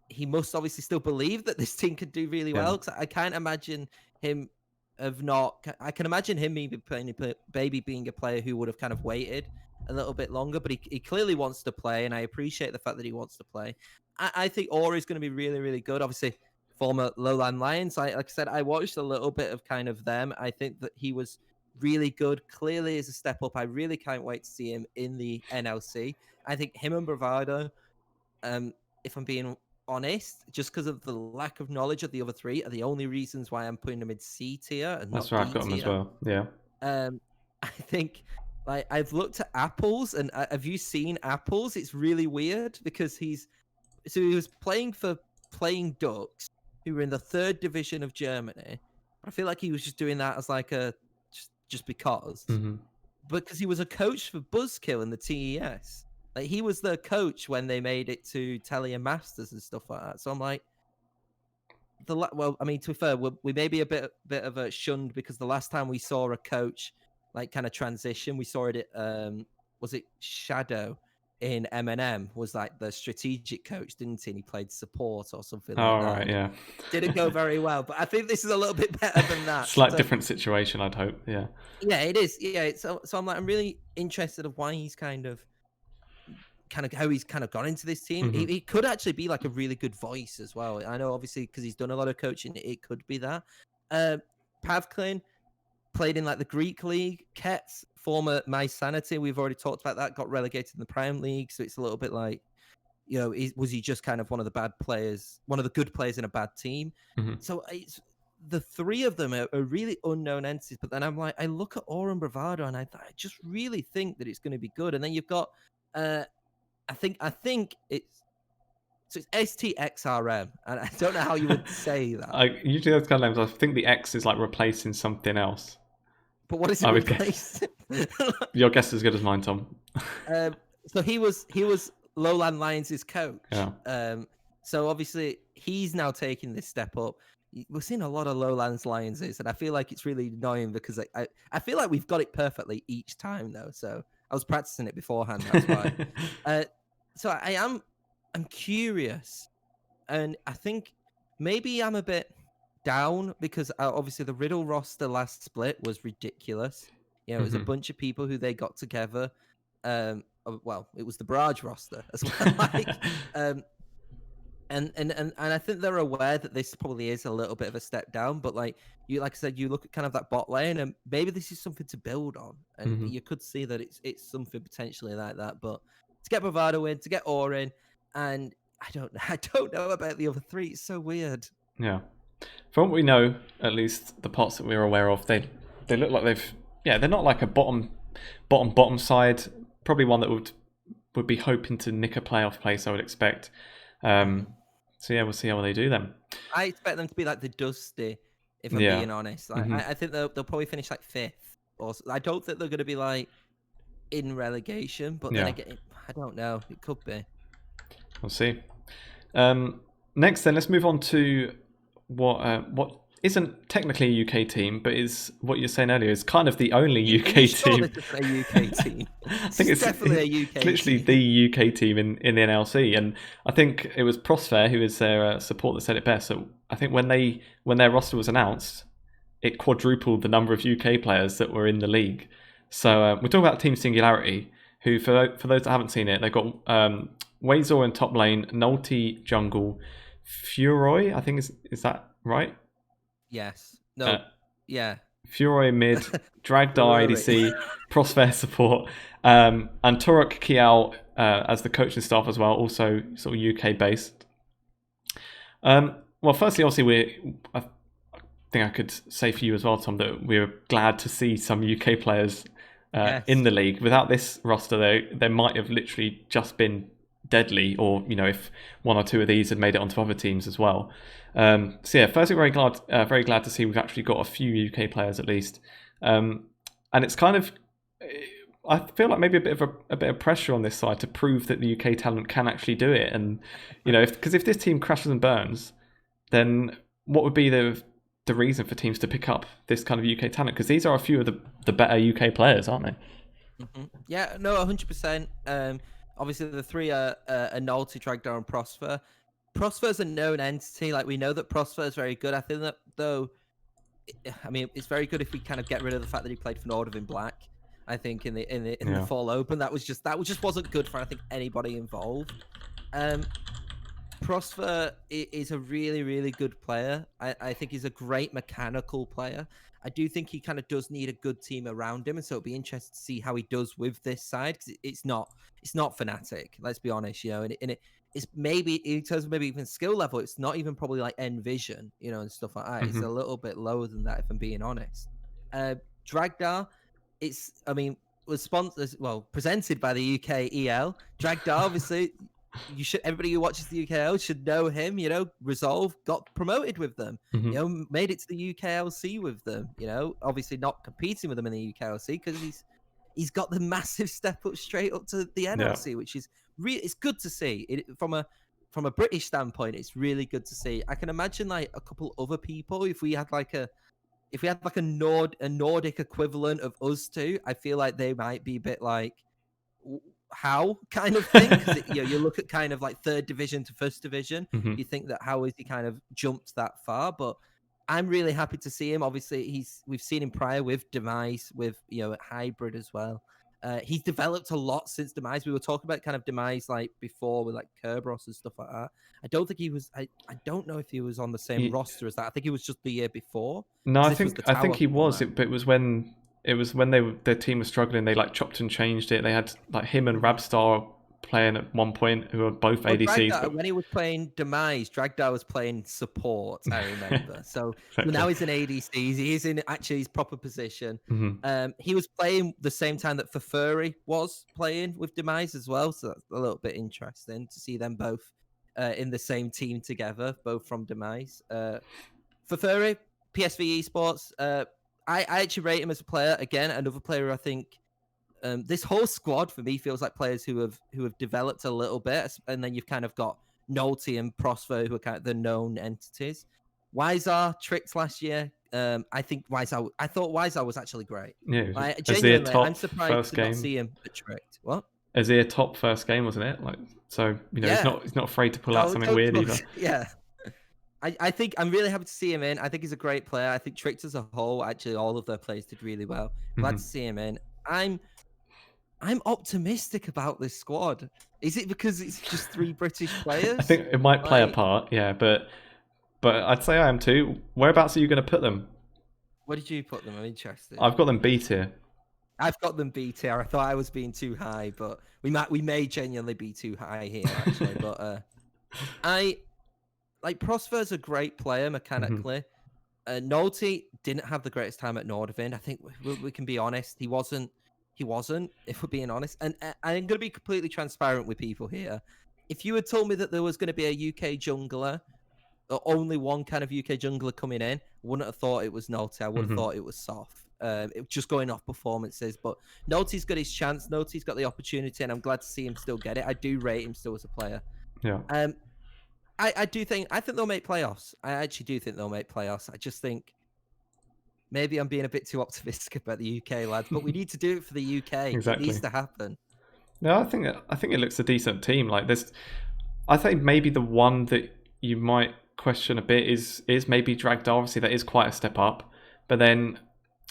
he must obviously still believe that this team could do really well. Because I can't imagine him I can imagine him maybe being a player who would have kind of waited a little bit longer, but he clearly wants to play, and I appreciate the fact that he wants to play. I think Ori is going to be really, really good. Obviously, former Lowland Lions. Like I said, I watched a little bit of kind of them. I think that he was really good. Clearly is a step up. I really can't wait to see him in the NLC. I think him and Bravado, if I'm being honest, just because of the lack of knowledge of the other three, are the only reasons why I'm putting them in C tier and that's not where B I've got them tier. as well. Yeah. I think, like, I've looked at Apples, and have you seen Apples? It's really weird because he was playing for Playing Ducks, who were in the 3rd division of Germany. I feel like he was just doing that as like just because, because he was a coach for Buzzkill in the TES. Like, he was the coach when they made it to Telia Masters and stuff like that. So I'm like, well, I mean, to be fair, we may be a bit of a shunned because the last time we saw a coach like kind of transition, we saw it at was it Shadow in MnM was like the strategic coach, didn't he? And he played support or something like that. Right, yeah. Didn't go very well, but I think this is a little bit better than that. Slight different situation, I'd hope. Yeah. Yeah, it is. Yeah, so I'm like, I'm really interested of why he's kind of how he's kind of gone into this team. Mhm. He could actually be like a really good voice as well. I know, obviously, because he's done a lot of coaching, it could be that. Pavklin played in like the Greek league. Kets, former My Sanity, we've already talked about that, got relegated in the Prime League, so it's a little bit like, you know, was he just kind of one of the bad players, one of the good players in a bad team? Mhm. So it's the three of them are really unknown entities. But then I'm like, I look at Aurum Bravado and I just really think that it's going to be good. And then you've got, I think it's STXRM, and I don't know how you would say that. Usually those kind of names, I think the X is like replacing something else. But what is it replacing? Your guess is as good as mine, Tom. So he was Lowland Lions' coach. Yeah. So obviously he's now taking this step up. We're seeing a lot of Lowlands Lions, and I feel like it's really annoying because I feel like we've got it perfectly each time though. So I was practicing it beforehand. That's why. So I'm curious, and I think maybe I'm a bit down because obviously the Riddle roster last split was ridiculous. You know, it was a bunch of people who they got together. Well, it was the Barrage roster as well. Like, and I think they're aware that this probably is a little bit of a step down. But like I said, you look at kind of that bot lane, and maybe this is something to build on, and you could see that it's something potentially like that. But to get Bravado in, to get Orin, and I don't know about the other three. It's so weird. Yeah. From what we know, at least the pots that we're aware of, they look like they're not like a bottom side. Probably one that would be hoping to nick a playoff place, I would expect. So yeah, we'll see how they do then. I expect them to be like the Dusty, if I'm being honest. Like, I think they'll probably finish like 5th. Or I don't think they're going to be like in relegation, but then again, I don't know. It could be. We'll see. Next, then, let's move on to what isn't technically a UK team, but is what you're saying earlier is kind of the only UK team. It's a UK team. I think it's definitely a UK literally team. the UK team in the NLC, and I think it was Prosfair who is their support that said it best. So I think when their roster was announced, it quadrupled the number of UK players that were in the league. So we're talking about Team Singularity, who for those that haven't seen it, they've got Wazor in top lane, Nulty jungle, Furoy, I think is that right? Yes. No. Yeah. Furoy mid, Dragdar ADC, Prosfair support, and Turok Kiao as the coaching staff as well, also sort of UK based. Well, firstly, obviously, I think I could say for you as well, Tom, that we're glad to see some UK players in the league. Without this roster, they might have literally just been deadly, or if one or two of these had made it onto other teams as well. So yeah, firstly, very glad to see we've actually got a few UK players at least, and it's kind of, I feel like maybe a bit of pressure on this side to prove that the UK talent can actually do it. And because if this team crashes and burns, then what would be the reason for teams to pick up this kind of UK talent? Because these are a few of the better UK players, aren't they? Yeah, no, 100%. Obviously, the three are Nulty, Dragdar, and Prosper. Prosper's a known entity. Like, we know that Prosper is very good. I think that, though, I mean, it's very good if we kind of get rid of the fact that he played for Nordavind Black. I think in the fall open, that just wasn't good for, I think, anybody involved. Prosper is a really, really good player. I think he's a great mechanical player. I do think he kind of does need a good team around him, and so it'll be interesting to see how he does with this side, because it's not Fnatic. Let's be honest, and it's maybe in terms of maybe even skill level, it's not even probably like Envision, and stuff like that. It's a little bit lower than that, if I'm being honest. Dragdar, was presented by the UKEL. Dragdar, obviously. Everybody who watches the UKL should know him. Resolve got promoted with them. Made it to the UKLC with them. Obviously not competing with them in the UKLC because he's got the massive step up straight up to the NLC, which is really, it's good to see. From from a British standpoint, it's really good to see. I can imagine like a couple other people, if we had like a Nordic equivalent of us two, I feel like they might be a bit like, how kind of thing, because you look at kind of like third division to first division, you think that how has he kind of jumped that far? But I'm really happy to see him. Obviously, we've seen him prior with Demise, with at Hybrid as well. He's developed a lot since Demise. We were talking about kind of Demise like before with like Kerberos and stuff like that. I don't think he was. I don't know if he was on the same roster as that. I think he was just the year before. No, I think he was. But it was when their team was struggling. They like chopped and changed it. They had like him and Rabstar playing at one point, who were both ADCs. When he was playing Demise, Dragdar was playing support, I remember. So now he's an ADC. He's in actually his proper position. He was playing the same time that Fafuri was playing with Demise as well. So that's a little bit interesting to see them both in the same team together, both from Demise. Fafuri, PSV Esports. I actually rate him as a player. Again, another player I think. This whole squad for me feels like players who have developed a little bit, and then you've kind of got Nolte and Prosper who are kind of the known entities. Wizar tricked last year. I think Wizar. I thought Wizar was actually great. Yeah, genuinely, I'm surprised to not see him at tricked. What? Azir top first game, wasn't it? Like, so he's not afraid to pull out something weird either. Yeah. I think I'm really happy to see him in. I think he's a great player. I think Tricked as a whole, actually, all of their players did really well. Glad to see him in. I'm optimistic about this squad. Is it because it's just 3 British players? I think it might play a part, yeah, but I'd say I am too. Whereabouts are you going to put them? Where did you put them? I'm interested. I've got them B tier. I've got them B tier. I thought I was being too high, but we may genuinely be too high here, actually. But I like Prosper's a great player mechanically. Nolte didn't have the greatest time at Nordavind. I think we can be honest. He wasn't, if we're being honest. And I'm going to be completely transparent with people here. If you had told me that there was going to be a UK jungler, or only one kind of UK jungler coming in, I wouldn't have thought it was Nolte. I would have thought it was Soft. It just going off performances. But Nolte's got his chance. Nolte's got the opportunity, and I'm glad to see him still get it. I do rate him still as a player. Yeah. I think they'll make playoffs. I actually do think they'll make playoffs. I just think maybe I'm being a bit too optimistic about the UK lads, but we need to do it for the UK. Exactly. It needs to happen. No, I think it looks a decent team. Like this, I think maybe the one that you might question a bit is maybe Dragdar. Obviously, that is quite a step up. But then,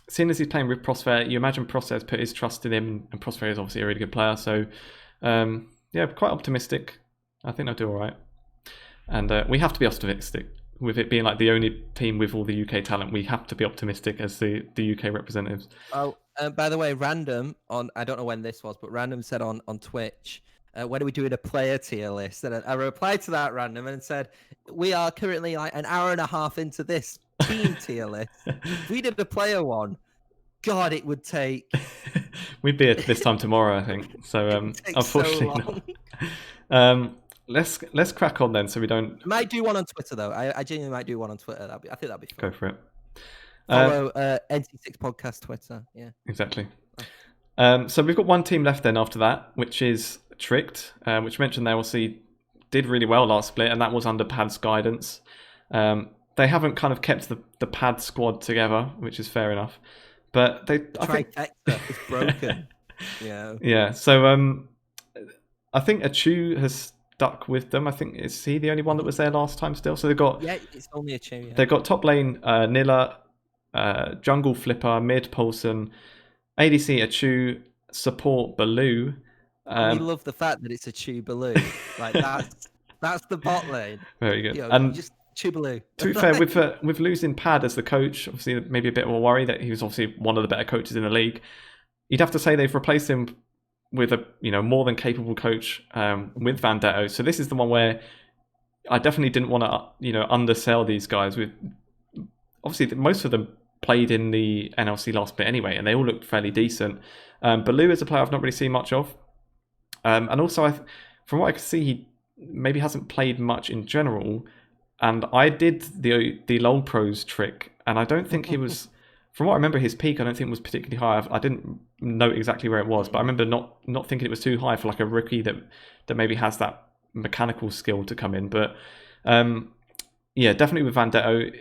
seeing as he's playing with Prosper, you imagine Prosper's put his trust in him, and Prosper is obviously a really good player. So, yeah, quite optimistic. I think they'll do all right. And we have to be optimistic. With it being like the only team with all the UK talent, we have to be optimistic as the UK representatives. Oh, by the way, Random I don't know when this was, but Random said on Twitch, when are we doing a player tier list? And I replied to that, Random, and said, we are currently like an hour and a half into this team tier list. If we did a player one, God, it would take... We'd be at this time tomorrow, I think. So unfortunately not. Let's crack on then, so we don't. I might do one on Twitter though. I genuinely might do one on Twitter. I think that'd be fun. Go for it. Follow NT6 Podcast Twitter. Yeah. Exactly. So we've got one team left then after that, which is Tricked, which mentioned they obviously did really well last split, and that was under Pad's guidance. They haven't kind of kept the Pad squad together, which is fair enough. But the trifecta is broken. Yeah. Yeah. So I think Achu has stuck with them. I think is he the only one that was there last time still? So they've got it's only Achu. Yeah. They've got top lane Nilla, jungle Flipper, mid Paulson, ADC Achu, support Baloo. We love the fact that it's Achu Baloo. Like that's the bot lane. Very good. And just Achu Baloo. To be fair, with losing Pad as the coach, obviously maybe a bit of a worry that he was obviously one of the better coaches in the league. You'd have to say they've replaced him with a more than capable coach with Vendetto. So this is the one where I definitely didn't want to undersell these guys. With obviously most of them played in the NLC last bit anyway, and they all looked fairly decent. Baloo is a player I've not really seen much of, and also from what I can see, he maybe hasn't played much in general. And I did the LoL Pros trick, and I don't think he was. From what I remember, his peak I don't think was particularly high. I didn't know exactly where it was, but I remember not thinking it was too high for like a rookie that maybe has that mechanical skill to come in. But yeah, definitely with Vendetto,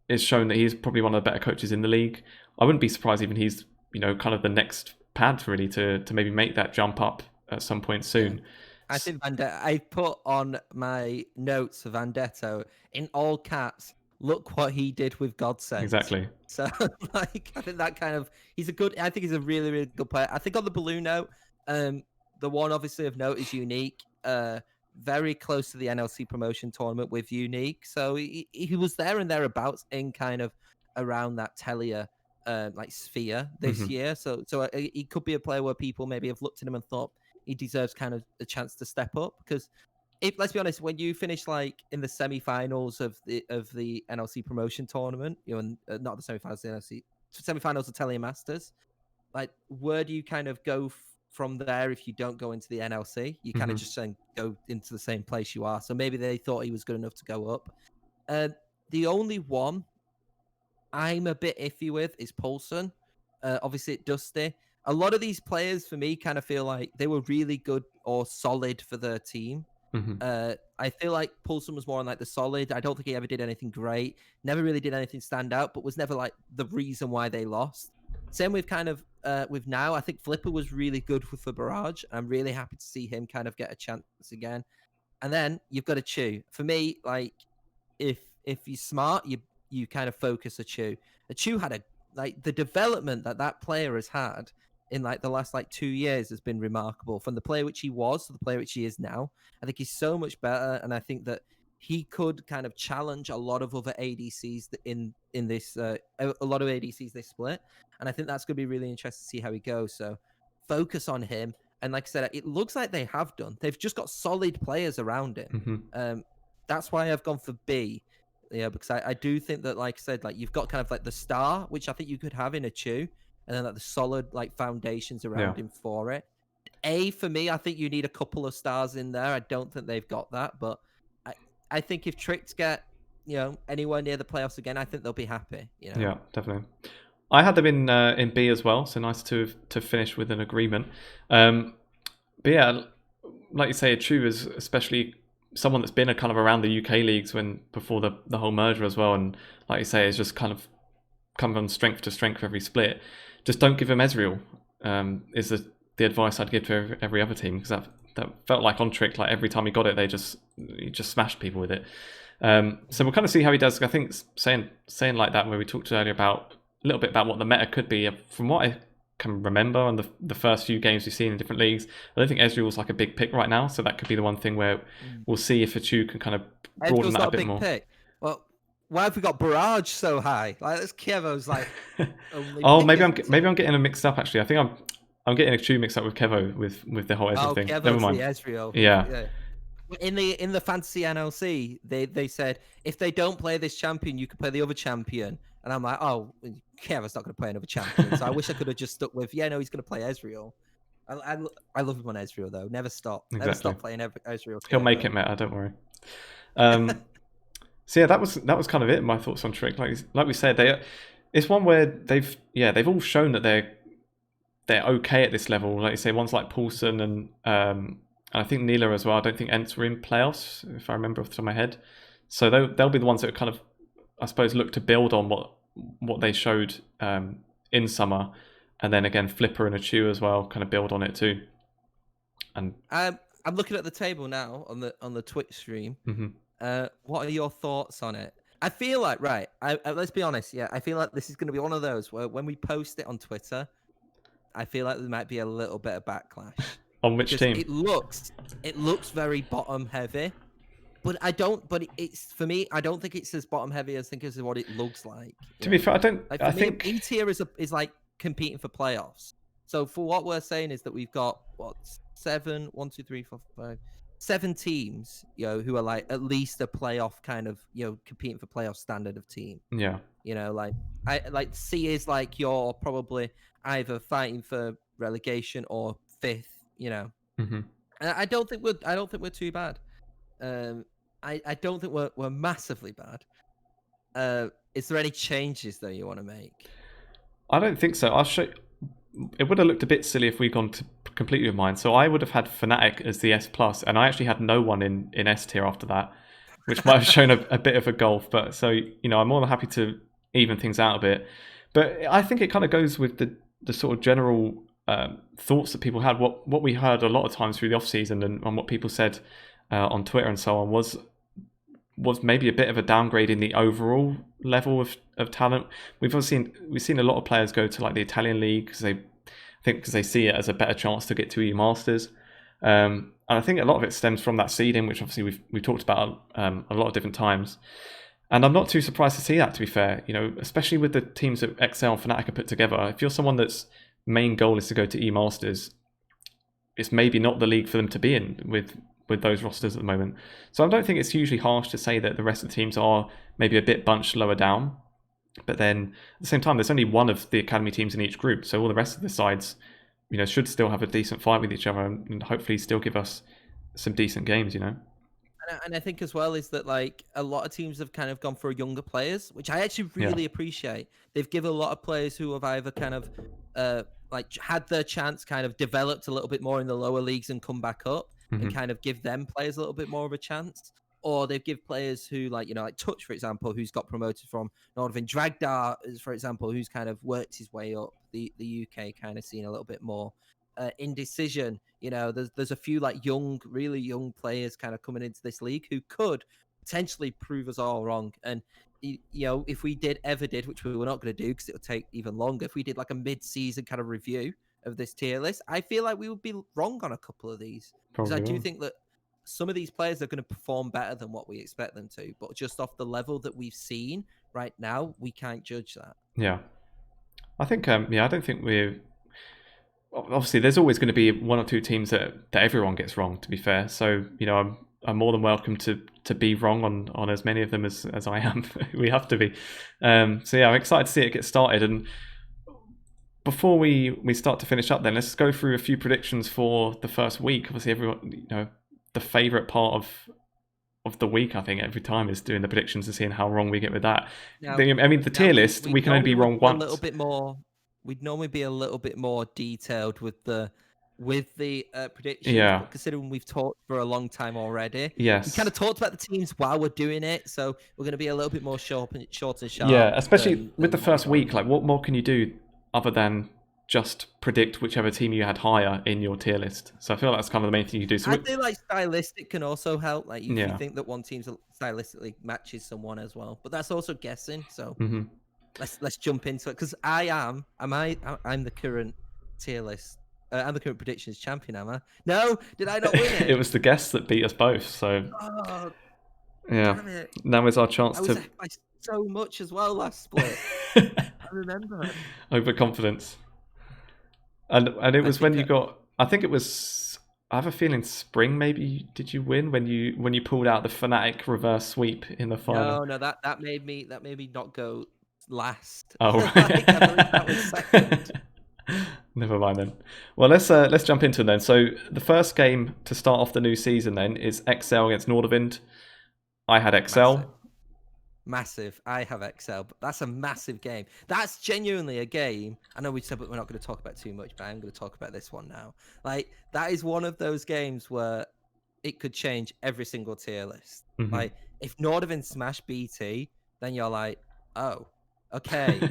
it's shown that he's probably one of the better coaches in the league. I wouldn't be surprised even he's, you know, kind of the next pad really to maybe make that jump up at some point soon. Yeah. I think I put on my notes for Vendetto in all caps, look what he did with Godsent. Exactly. So like I think that kind of I think he's a really, really good player. I think on the blue note, the one obviously of note is Unique. Very close to the NLC promotion tournament with Unique. So he was there and thereabouts in kind of around that Telia like sphere this year. So he could be a player where people maybe have looked at him and thought he deserves kind of a chance to step up, because let's be honest, when you finish like in the semi-finals of the NLC promotion tournament, you know, and not the semi-finals, the NLC semi-finals of Telia Masters, like where do you kind of go from there if you don't go into the NLC? You kind of just go into the same place you are. So maybe they thought he was good enough to go up. The only one I'm a bit iffy with is Poulsen. Obviously, Dusty. A lot of these players, for me, kind of feel like they were really good or solid for their team. I feel like Poulsen was more on like the solid. I don't think he ever did anything great. Never really did anything stand out, but was never like the reason why they lost. Same with kind of with now. I think Flipper was really good for Barrage. I'm really happy to see him kind of get a chance again. And then you've got a Chew. For me, like if you're smart, you kind of focus a Chew. A Chew had the development that player has had in like the last like 2 years has been remarkable, from the player which he was to the player which he is now. I think he's so much better, and I think that he could kind of challenge a lot of other ADCs in this a lot of ADCs they split, and I think that's going to be really interesting to see how he goes. So focus on him, and like I said, it looks like they have done. They've just got solid players around him. That's why I've gone for B. Yeah, because I do think that, like I said, like you've got kind of like the star, which I think you could have in a Chew, and then like the solid like foundations around him for it. A for me, I think you need a couple of stars in there. I don't think they've got that, but I think if Tricks get, you know, anywhere near the playoffs again, I think they'll be happy. You know? Yeah, definitely. I had them in B as well, so nice to finish with an agreement. But yeah, like you say, Chu is especially someone that's been a kind of around the UK leagues before the whole merger as well, and like you say, is just kind of come from strength to strength every split. Just don't give him Ezreal. Is the advice I'd give to every other team, because that felt like on Trick, like every time he got it, he just smashed people with it. So we'll kind of see how he does. I think saying like that, where we talked earlier about a little bit about what the meta could be, from what I can remember on the first few games we've seen in different leagues, I don't think Ezreal's like a big pick right now. So that could be the one thing where we'll see if Achu can kind of broaden that a bit more. Pick. Well, why have we got Barrage so high? Like this Kevo's like. Oh, maybe I'm getting them mixed up. Actually, I think I'm getting Achu mixed up with Kevo with the whole Ezreal thing. Kevo's never mind. The Ezreal. Yeah. In the fantasy NLC, they said if they don't play this champion, you could play the other champion. And I'm like, oh, Kevo's not going to play another champion. So I wish I could have just stuck with, he's going to play Ezreal. I love him on Ezreal though. Never stop. Exactly. Never stop playing Ezreal. He'll make it meta. Don't worry. So yeah, that was kind of it. My thoughts on Trick. Like we said, it's one where they've all shown that they're okay at this level. Like you say, ones like Poulsen and I think Neela as well. I don't think Ents were in playoffs, if I remember off the top of my head. So they'll be the ones that kind of, I suppose, look to build on what they showed in summer, and then again Flipper and Achu as well, kind of build on it too. And I'm looking at the table now on the Twitch stream. What are your thoughts on it? I feel like, right, let's be honest, I feel like this is going to be one of those where when we post it on Twitter, I feel like there might be a little bit of backlash. On which team? It looks very bottom heavy, but it's for me, I don't think it's as bottom heavy as what it looks like. To be fair, I think B tier is like competing for playoffs. So for what we're saying is that we've got 7 teams, who are like at least a playoff kind of, competing for playoff standard of team. Yeah. C is like you're probably either fighting for relegation or 5th. And I don't think we're too bad. I don't think we're massively bad. Is there any changes though you want to make? I don't think so. I'll show it would have looked a bit silly if we'd gone to completely with mine. So I would have had Fnatic as the S plus, and I actually had no one in S tier after that, which might have shown a bit of a gulf. But so I'm more than happy to even things out a bit. But I think it kind of goes with the sort of general thoughts that people had. What we heard a lot of times through the off season and what people said on Twitter and so on was maybe a bit of a downgrade in the overall level of talent. We've seen a lot of players go to like the Italian league because they see it as a better chance to get to EU Masters. And I think a lot of it stems from that seeding, which obviously we've talked about a lot of different times. And I'm not too surprised to see that, to be fair. Especially with the teams that Excel and Fnatic are put together. If you're someone that's main goal is to go to EU Masters, it's maybe not the league for them to be in with those rosters at the moment. So I don't think it's hugely harsh to say that the rest of the teams are maybe a bit bunched lower down. But then at the same time, there's only one of the academy teams in each group. So all the rest of the sides, should still have a decent fight with each other and hopefully still give us some decent games, And I think as well is that like a lot of teams have kind of gone for younger players, which I actually really appreciate. They've given a lot of players who have either kind of like had their chance kind of developed a little bit more in the lower leagues and come back up and kind of give them players a little bit more of a chance. Or they've give players who like Touch, for example, who's got promoted from Nordavind, Dragdar, for example, who's kind of worked his way up the UK kind of scene a little bit more. Indecision, there's a few like really young players kind of coming into this league who could potentially prove us all wrong. And if we ever did, which we were not going to do because it would take even longer, if we did like a mid-season kind of review of this tier list, I feel like we would be wrong on a couple of these because I do think that some of these players are going to perform better than what we expect them to, but just off the level that we've seen right now, we can't judge that. Yeah, I think I don't think we're obviously there's always going to be one or two teams that everyone gets wrong, to be fair. So I'm more than welcome to be wrong on as many of them as I am. We have to be. So yeah, I'm excited to see it get started. And before we start to finish up, then let's go through a few predictions for the first week. Obviously, everyone the favorite part of the week, I think, every time is doing the predictions and seeing how wrong we get with that. Now, the tier list, we can only be wrong once. A little bit more. We'd normally be a little bit more detailed with the predictions. Yeah. But considering we've talked for a long time already, yes, we kind of talked about the teams while we're doing it, so we're going to be a little bit more short and sharp. Yeah, especially with the first week. Like, what more can you do other than just predict whichever team you had higher in your tier list? So I feel like that's kind of the main thing you do. So I feel like stylistic can also help. Like if you think that one team stylistically matches someone as well, but that's also guessing. So let's jump into it because I'm the current tier list. I'm the current predictions champion, am I? No, did I not win it? It was the guests that beat us both. So now is our chance to. I so much as well last split. I remember. Overconfidence. And it was when you got. I think it was. I have a feeling Spring. Maybe did you win when you pulled out the Fnatic reverse sweep in the final? No, that made me not go last. Oh, I believe that was second. Never mind then. Well, let's jump into it then. So the first game to start off the new season then is XL against Nordavind. I had XL. Massive. I have XL, but that's a massive game. That's genuinely a game. I know we said we're not going to talk about too much, but I'm going to talk about this one now. Like, that is one of those games where it could change every single tier list. Like, if Nordavind smash BT, then you're like, oh, okay.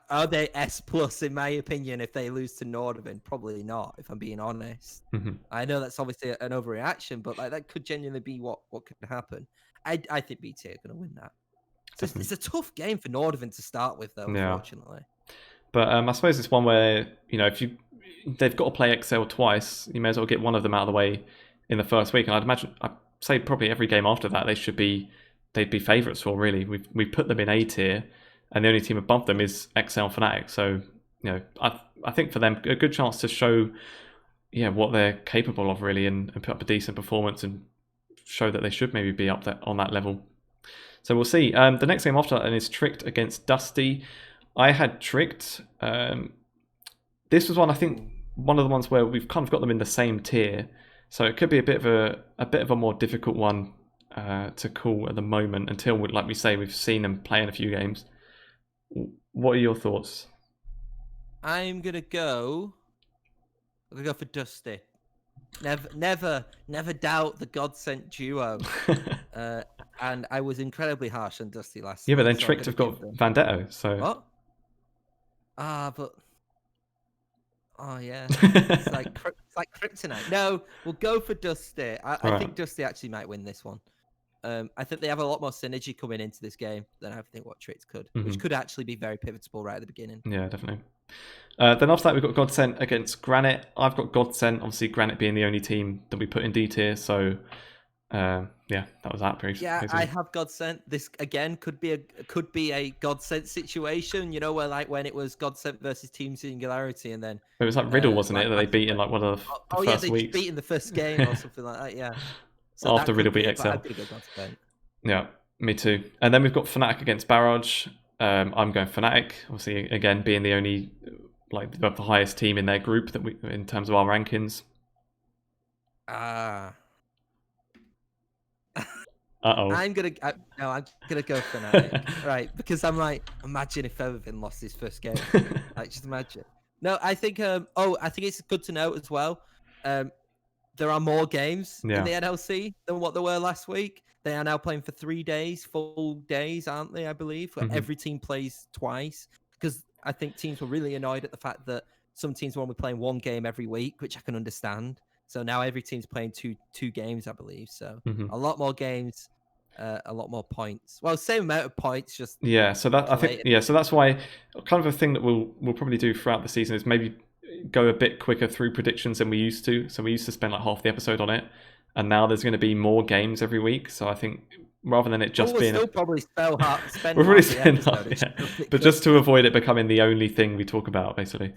Are they S plus, in my opinion, if they lose to Nordavind? Probably not, if I'm being honest. I know that's obviously an overreaction, but like that could genuinely be what could happen. I think BT are going to win that. It's a tough game for Nordavind to start with, though, unfortunately. But I suppose it's one where, if they've got to play XL twice, you may as well get one of them out of the way in the first week. And I'd say probably every game after that, they'd be favourites for, really. We've put them in A tier, and the only team above them is XL Fnatic. So, I think for them, a good chance to show, what they're capable of, really, and put up a decent performance and show that they should maybe be up there on that level. So we'll see. The next game after that is Tricked against Dusty. I had Tricked. This was one, I think, one of the ones where we've kind of got them in the same tier. So it could be a bit of a more difficult one to call at the moment until, like we say, we've seen them play in a few games. What are your thoughts? I'm gonna go for Dusty. Never doubt the Godsent duo. And I was incredibly harsh on Dusty last Yeah, week. but then so Tricked have got Vendetto, so... What? But... Oh, yeah. It's like kryptonite. No, we'll go for Dusty. I think Dusty actually might win this one. I think they have a lot more synergy coming into this game than I think what Tricks could, which could actually be very pivotal right at the beginning. Yeah, definitely. Then after that, we've got Godsent against Granit. I've got Godsent, obviously Granit being the only team that we put in D tier, so yeah, that was that. Yeah, I have Godsent. This again could be a Godsent situation, you know, where like when it was Godsent versus Team Singularity, and then it was like Riddle, wasn't it, that they beat in like one of the first weeks. Beat in the first game or something like that. Yeah. So after Riddle beat XL. I'm gonna go Godsent. Yeah, me too. And then we've got Fnatic against Barrage. I'm going Fnatic, obviously again being the only like the highest team in their group that we in terms of our rankings. I'm gonna go Fnatic, right? Because I'm like, imagine if Everton lost his first game. Like, just imagine. No, I think. I think it's good to note as well. There are more games in the NLC than what there were last week. They are now playing for 3 days, full days, aren't they? I believe where every team plays twice. Because I think teams were really annoyed at the fact that some teams were only playing 1 game every week, which I can understand. So now every team's playing two games, I believe. So a lot more games, a lot more points. Well, same amount of points, just So that collated. I think so that's why kind of a thing that we'll probably do throughout the season is maybe go a bit quicker through predictions than we used to. So we used to spend like half the episode on it, and now there's going to be more games every week. So I think rather than it just being, we'll probably spend we'll probably spend half, but just to avoid it becoming the only thing we talk about, basically.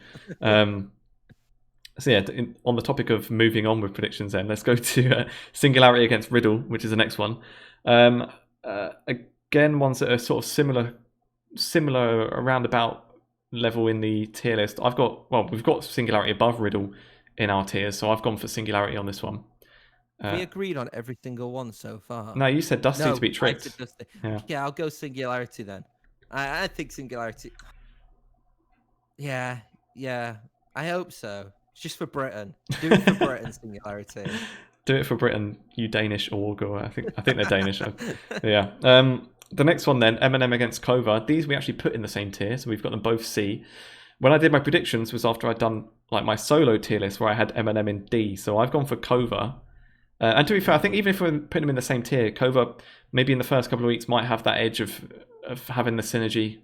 So yeah, on the topic of moving on with predictions, then let's go to Singularity against Riddle, which is the next one. Again, ones that are sort of similar around about level in the tier list. We've got Singularity above Riddle in our tiers, so I've gone for Singularity on this one. We agreed on every single one so far. No, you said Dusty to beat Tricked. Yeah, I'll go Singularity then. I think Singularity. Yeah, I hope so. Just for Britain. Do it for Britain, Singularity. Do it for Britain, you Danish org. I think they're Danish. Yeah. The next one then, MnM against KOVA. These we actually put in the same tier, so we've got them both C. When I did my predictions was after I'd done like my solo tier list where I had MnM in D. So I've gone for KOVA. And to be fair, I think even if we're putting them in the same tier, KOVA maybe in the first couple of weeks might have that edge of having the synergy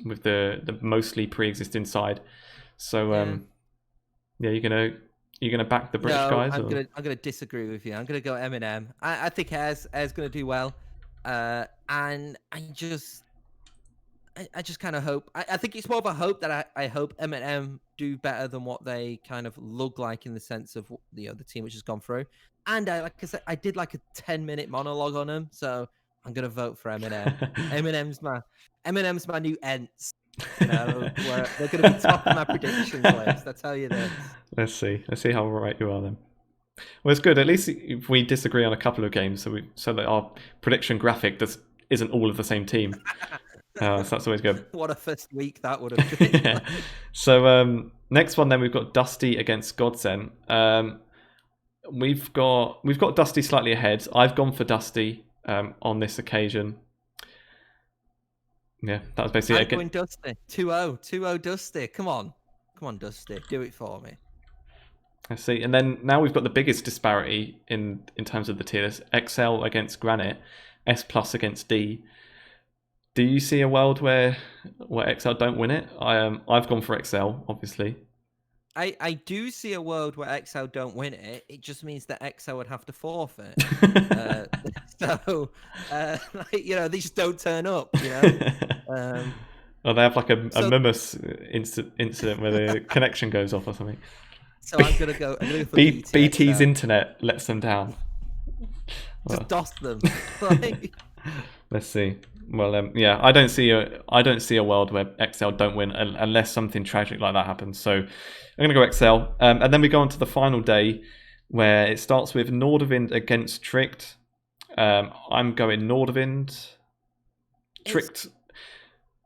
with the mostly pre-existing side. So you're gonna back the British guys? I'm gonna disagree with you. I'm gonna go MnM. I think Air's gonna do well, and I just kind of hope. I think it's more of a hope that I hope MnM do better than what they kind of look like in the sense of the team which has gone through. And like I said, I did like a 10-minute monologue on them, so I'm gonna vote for MnM. MnM's my new Ents. They're going to be top of my predictions list. I tell you this. Let's see how right you are then. Well, it's good. At least if we disagree on a couple of games, so that our prediction graphic isn't all of the same team. So that's always good. What a first week that would have been. Yeah. So next one then we've got Dusty against Godsent. We've got Dusty slightly ahead. I've gone for Dusty on this occasion. Yeah, that was basically it. I'm going Dusty. 2-0 Dusty. Come on, Dusty, do it for me. I see. And then now we've got the biggest disparity in terms of the tier list: XL against Granite, S plus against D. Do you see a world where XL don't win it? I've gone for XL, obviously. I do see a world where XL don't win it. It just means that XL would have to forfeit. So, they just don't turn up. Or they have like a Mimus incident where the connection goes off or something. So I'm gonna go for BT's internet lets them down. Just DOS them. Let's see. Well, I don't see a world where XL don't win unless something tragic like that happens. So I'm going to go XL. And then we go on to the final day where it starts with Nordavind against Tricked. I'm going Nordavind. Tricked.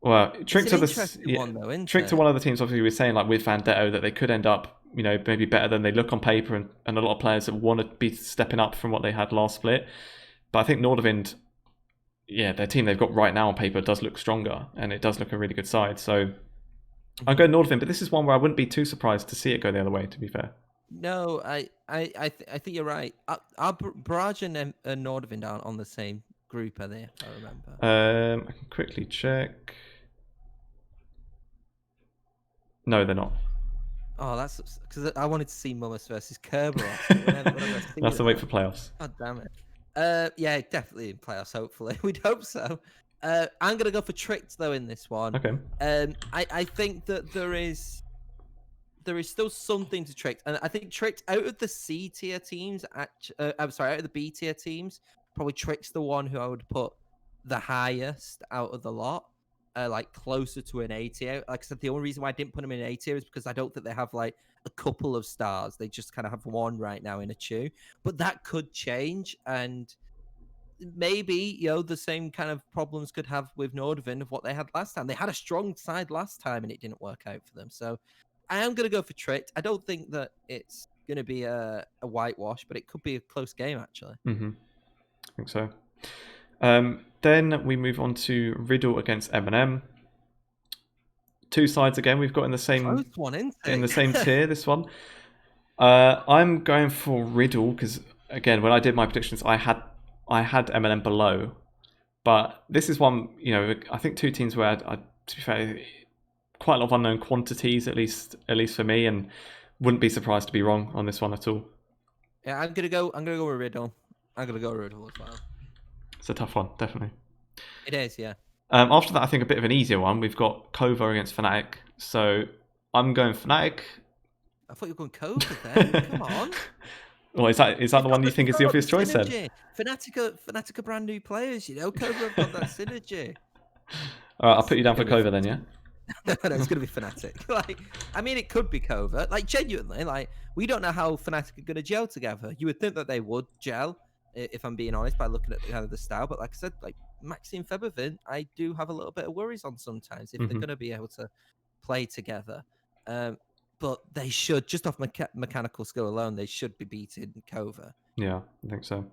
Well, It's Trick an to interesting one, though, isn't Trick it? to one of the teams. Obviously, we were saying like with Vendetto that they could end up, maybe better than they look on paper, and a lot of players that want to be stepping up from what they had last split. But I think Nordavind, their team they've got right now on paper does look stronger, and it does look a really good side. So I'll go Nordavind, but this is one where I wouldn't be too surprised to see it go the other way. To be fair. No, I think you're right. Are Barrage and Nordavind aren't on the same group, are they? If I remember. I can quickly check. No, they're not. Oh, that's because I wanted to see Mummers versus Kerber. That's the wait for playoffs. God damn it. Yeah, definitely in playoffs. Hopefully, we'd hope so. I'm gonna go for Tricked though in this one. Okay. I think that there is still something to Tricked, and I think Tricked out of the C tier teams, I'm sorry, out of the B tier teams, probably Tricked's the one who I would put the highest out of the lot. Like closer to an A tier. Like I said, the only reason why I didn't put them in an A tier is because I don't think they have like a couple of stars. They just kind of have one right now in a chew. But that could change, and maybe the same kind of problems could have with Nordavind of what they had last time. They had a strong side last time, and it didn't work out for them. So I am going to go for Tricked. I don't think that it's going to be a whitewash, but it could be a close game actually. I think so. Then we move on to Riddle against MnM. Two sides again. We've got in the same the same tier. This one, I'm going for Riddle because again, when I did my predictions, I had MnM below, but this is one. I think two teams where to be fair, quite a lot of unknown quantities, at least for me, and wouldn't be surprised to be wrong on this one at all. Yeah, I'm gonna go with Riddle. I'm gonna go with Riddle as well. It's a tough one, definitely. It is, yeah. After that, I think a bit of an easier one. We've got KOVA against Fnatic. So I'm going Fnatic. I thought you were going KOVA then. Come on. Well, is that the one you think is the obvious choice then? Fnatic are brand new players, KOVA have got that synergy. All right, I'll put you down for KOVA then, yeah? No, it's going to be Fnatic. It could be KOVA. Genuinely, we don't know how Fnatic are going to gel together. You would think that they would gel, if I'm being honest, by looking at kind of the style. But like I said, Maxime Febervin, I do have a little bit of worries on sometimes if they're going to be able to play together. But they should, just off mechanical skill alone, they should be beating KOVA. Yeah, I think so.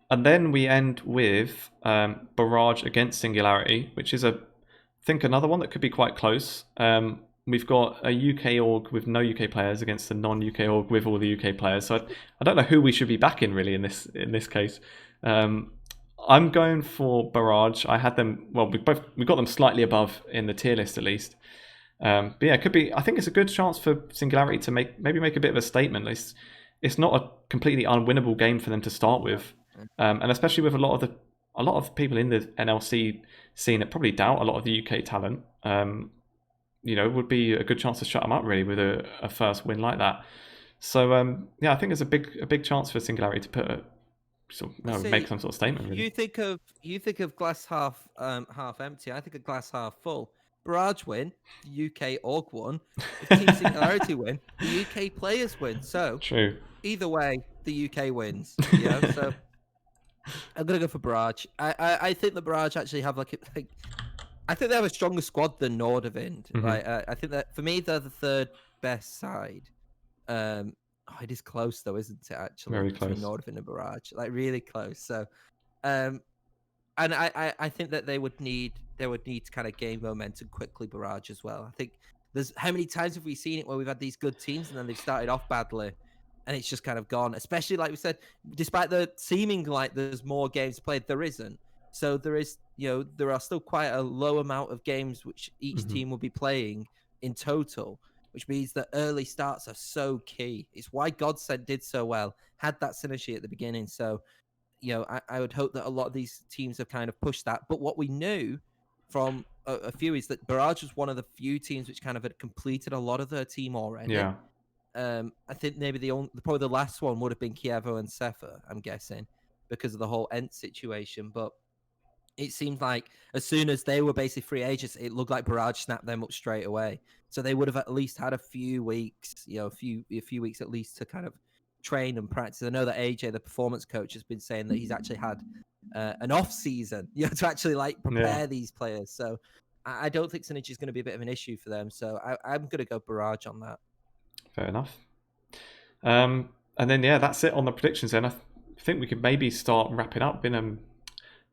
And then we end with Barrage against Singularity, which is I think another one that could be quite close. We've got a UK org with no UK players against a non-UK org with all the UK players. So I don't know who we should be backing really in this case. I'm going for Barrage. I had them. Well, we got them slightly above in the tier list at least. But yeah, it could be. I think it's a good chance for Singularity to make a bit of a statement. It's not a completely unwinnable game for them to start with, and especially with a lot of people in the NLC scene that probably doubt a lot of the UK talent. Would be a good chance to shut them up really with a first win like that. So I think it's a big chance for Singularity to put make some sort of statement. Really. You think of glass half empty. I think of glass half full. Barrage win, the UK org won. If Team Singularity win, the UK players win. So true. Either way, the UK wins. So I'm gonna go for Barrage. I think the Barrage actually have I think they have a stronger squad than Nordavind. I think that for me they're the third best side. It is close though, isn't it? Actually, very close. Between Nordavind and Barrage, really close. So, and I think that they would need to kind of gain momentum quickly. Barrage as well. I think how many times have we seen it where we've had these good teams and then they've started off badly, and it's just kind of gone. Especially like we said, despite the seeming like there's more games played, there isn't. So there is, there are still quite a low amount of games which each team will be playing in total, which means that early starts are so key. It's why Godsent did so well, had that synergy at the beginning. So, I would hope that a lot of these teams have kind of pushed that. But what we knew from a few is that Barrage was one of the few teams which kind of had completed a lot of their team already. Yeah. I think maybe probably the last one would have been Kievo and Sefa, I'm guessing, because of the whole Ent situation. But it seemed like as soon as they were basically free agents, it looked like Barrage snapped them up straight away. So they would have at least had a few weeks, a few weeks at least to kind of train and practice. I know that AJ, the performance coach, has been saying that he's actually had an off season, to actually prepare these players. So I don't think Synergy is going to be a bit of an issue for them. So I'm going to go Barrage on that. Fair enough. And then, yeah, that's it on the predictions then. I think we could maybe start wrapping up. Been a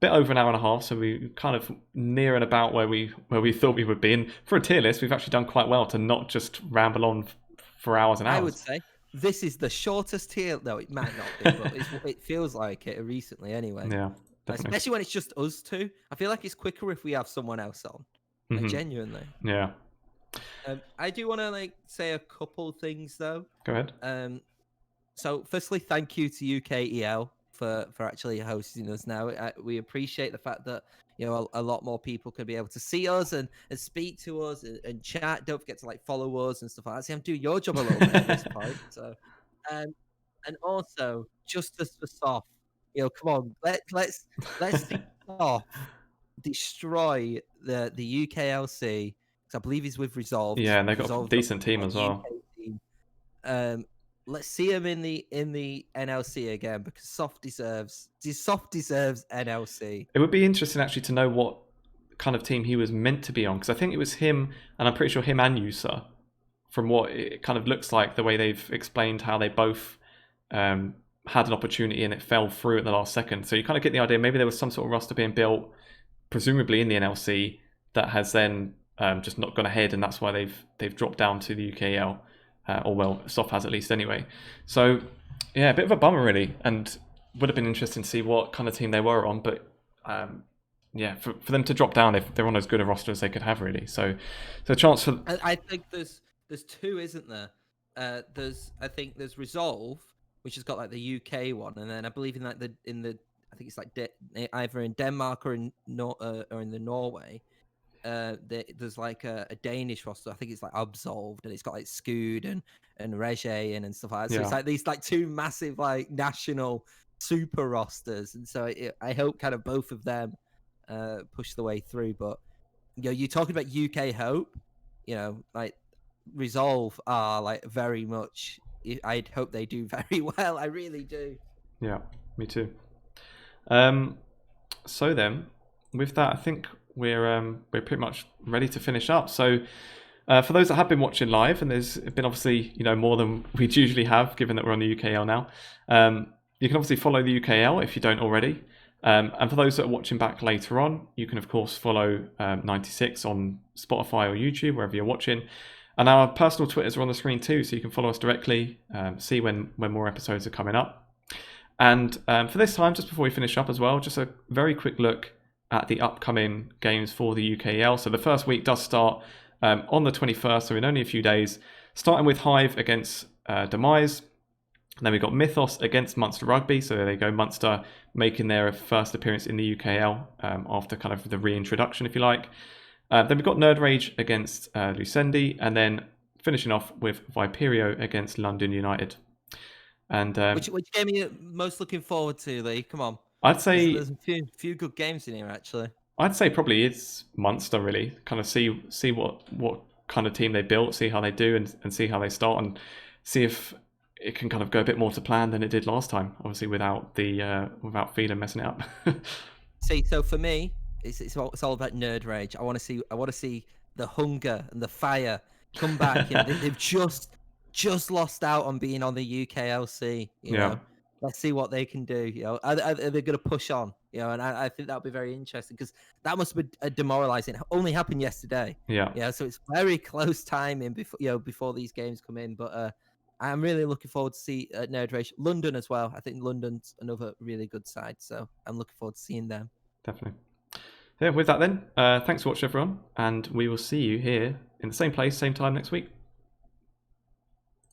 bit over an hour and a half, so we kind of near and about where we thought we would be. And for a tier list, we've actually done quite well to not just ramble on for hours and hours. I would say this is the shortest tier. No, it might not be, but it feels like it recently anyway. Yeah, definitely. Especially when it's just us two. I feel like it's quicker if we have someone else on. Like, genuinely. Yeah. I do want to say a couple things though. Go ahead. So firstly, thank you to UKEL for actually hosting us now. We appreciate the fact that a lot more people could be able to see us and speak to us and chat. Don't forget to follow us and stuff like that. See, I'm doing your job a little bit at this point. So, and also justice for Soft. Come on, let's see Soft destroy the UKLC. Because I believe he's with Resolve. Yeah, and they've got a decent team as well. Let's see him in the NLC again, because Soft deserves NLC. It would be interesting actually to know what kind of team he was meant to be on, because I think it was him, and I'm pretty sure him and Yusa, from what it kind of looks like, the way they've explained how they both had an opportunity and it fell through at the last second. So you kind of get the idea maybe there was some sort of roster being built, presumably in the NLC, that has then just not gone ahead, and that's why they've dropped down to the UKL. Or well, Soft has at least anyway. So yeah, a bit of a bummer really, and would have been interesting to see what kind of team they were on. But yeah, for them to drop down, if they're on as good a roster as they could have really. So the chance for I think there's two, isn't there? There's Resolve, which has got the UK one, and then I believe in I think it's either in Denmark or in the Norway. There's a Danish roster. I think it's Absolved, and it's got Skud and Regie and stuff like that. So it's these two massive national super rosters, and so I hope kind of both of them push the way through. But you're talking about UK Hope, Resolve are very much. I'd hope they do very well. I really do. Yeah, me too. So then, with that, I think we're pretty much ready to finish up. So for those that have been watching live, and there's been obviously more than we'd usually have, given that we're on the UKL now, you can obviously follow the UKL if you don't already. And for those that are watching back later on, you can of course follow 96 on Spotify or YouTube, wherever you're watching. And our personal Twitters are on the screen too, so you can follow us directly, see when more episodes are coming up. And for this time, just before we finish up as well, just a very quick look at the upcoming games for the UKEL. So the first week does start on the 21st, so in only a few days, starting with Hive against Demise. And then we've got Mythos against Munster Rugby. So there they go, Munster making their first appearance in the UKL after kind of the reintroduction, if you like. Then we've got Nerd Rage against Lucendi, and then finishing off with Viperio against London United. And which game are you most looking forward to, Lee? Come on. I'd say there's a few good games in here actually. I'd say probably it's Munster really. Kind of see what kind of team they built, see how they do, and see how they start, and see if it can kind of go a bit more to plan than it did last time. Obviously without Feeder messing it up. See, so for me, it's all about Nerd Rage. I want to see the hunger and the fire come back. They've just lost out on being on the UKLC. You know? Let's see what they can do. Are they going to push on? And I think that'll be very interesting, because that must be demoralizing. It only happened yesterday. Yeah. So it's very close timing before these games come in. But I'm really looking forward to see Nerd Rage. London as well. I think London's another really good side. So I'm looking forward to seeing them. Definitely. Yeah. With that then, thanks for watching everyone, and we will see you here in the same place, same time next week.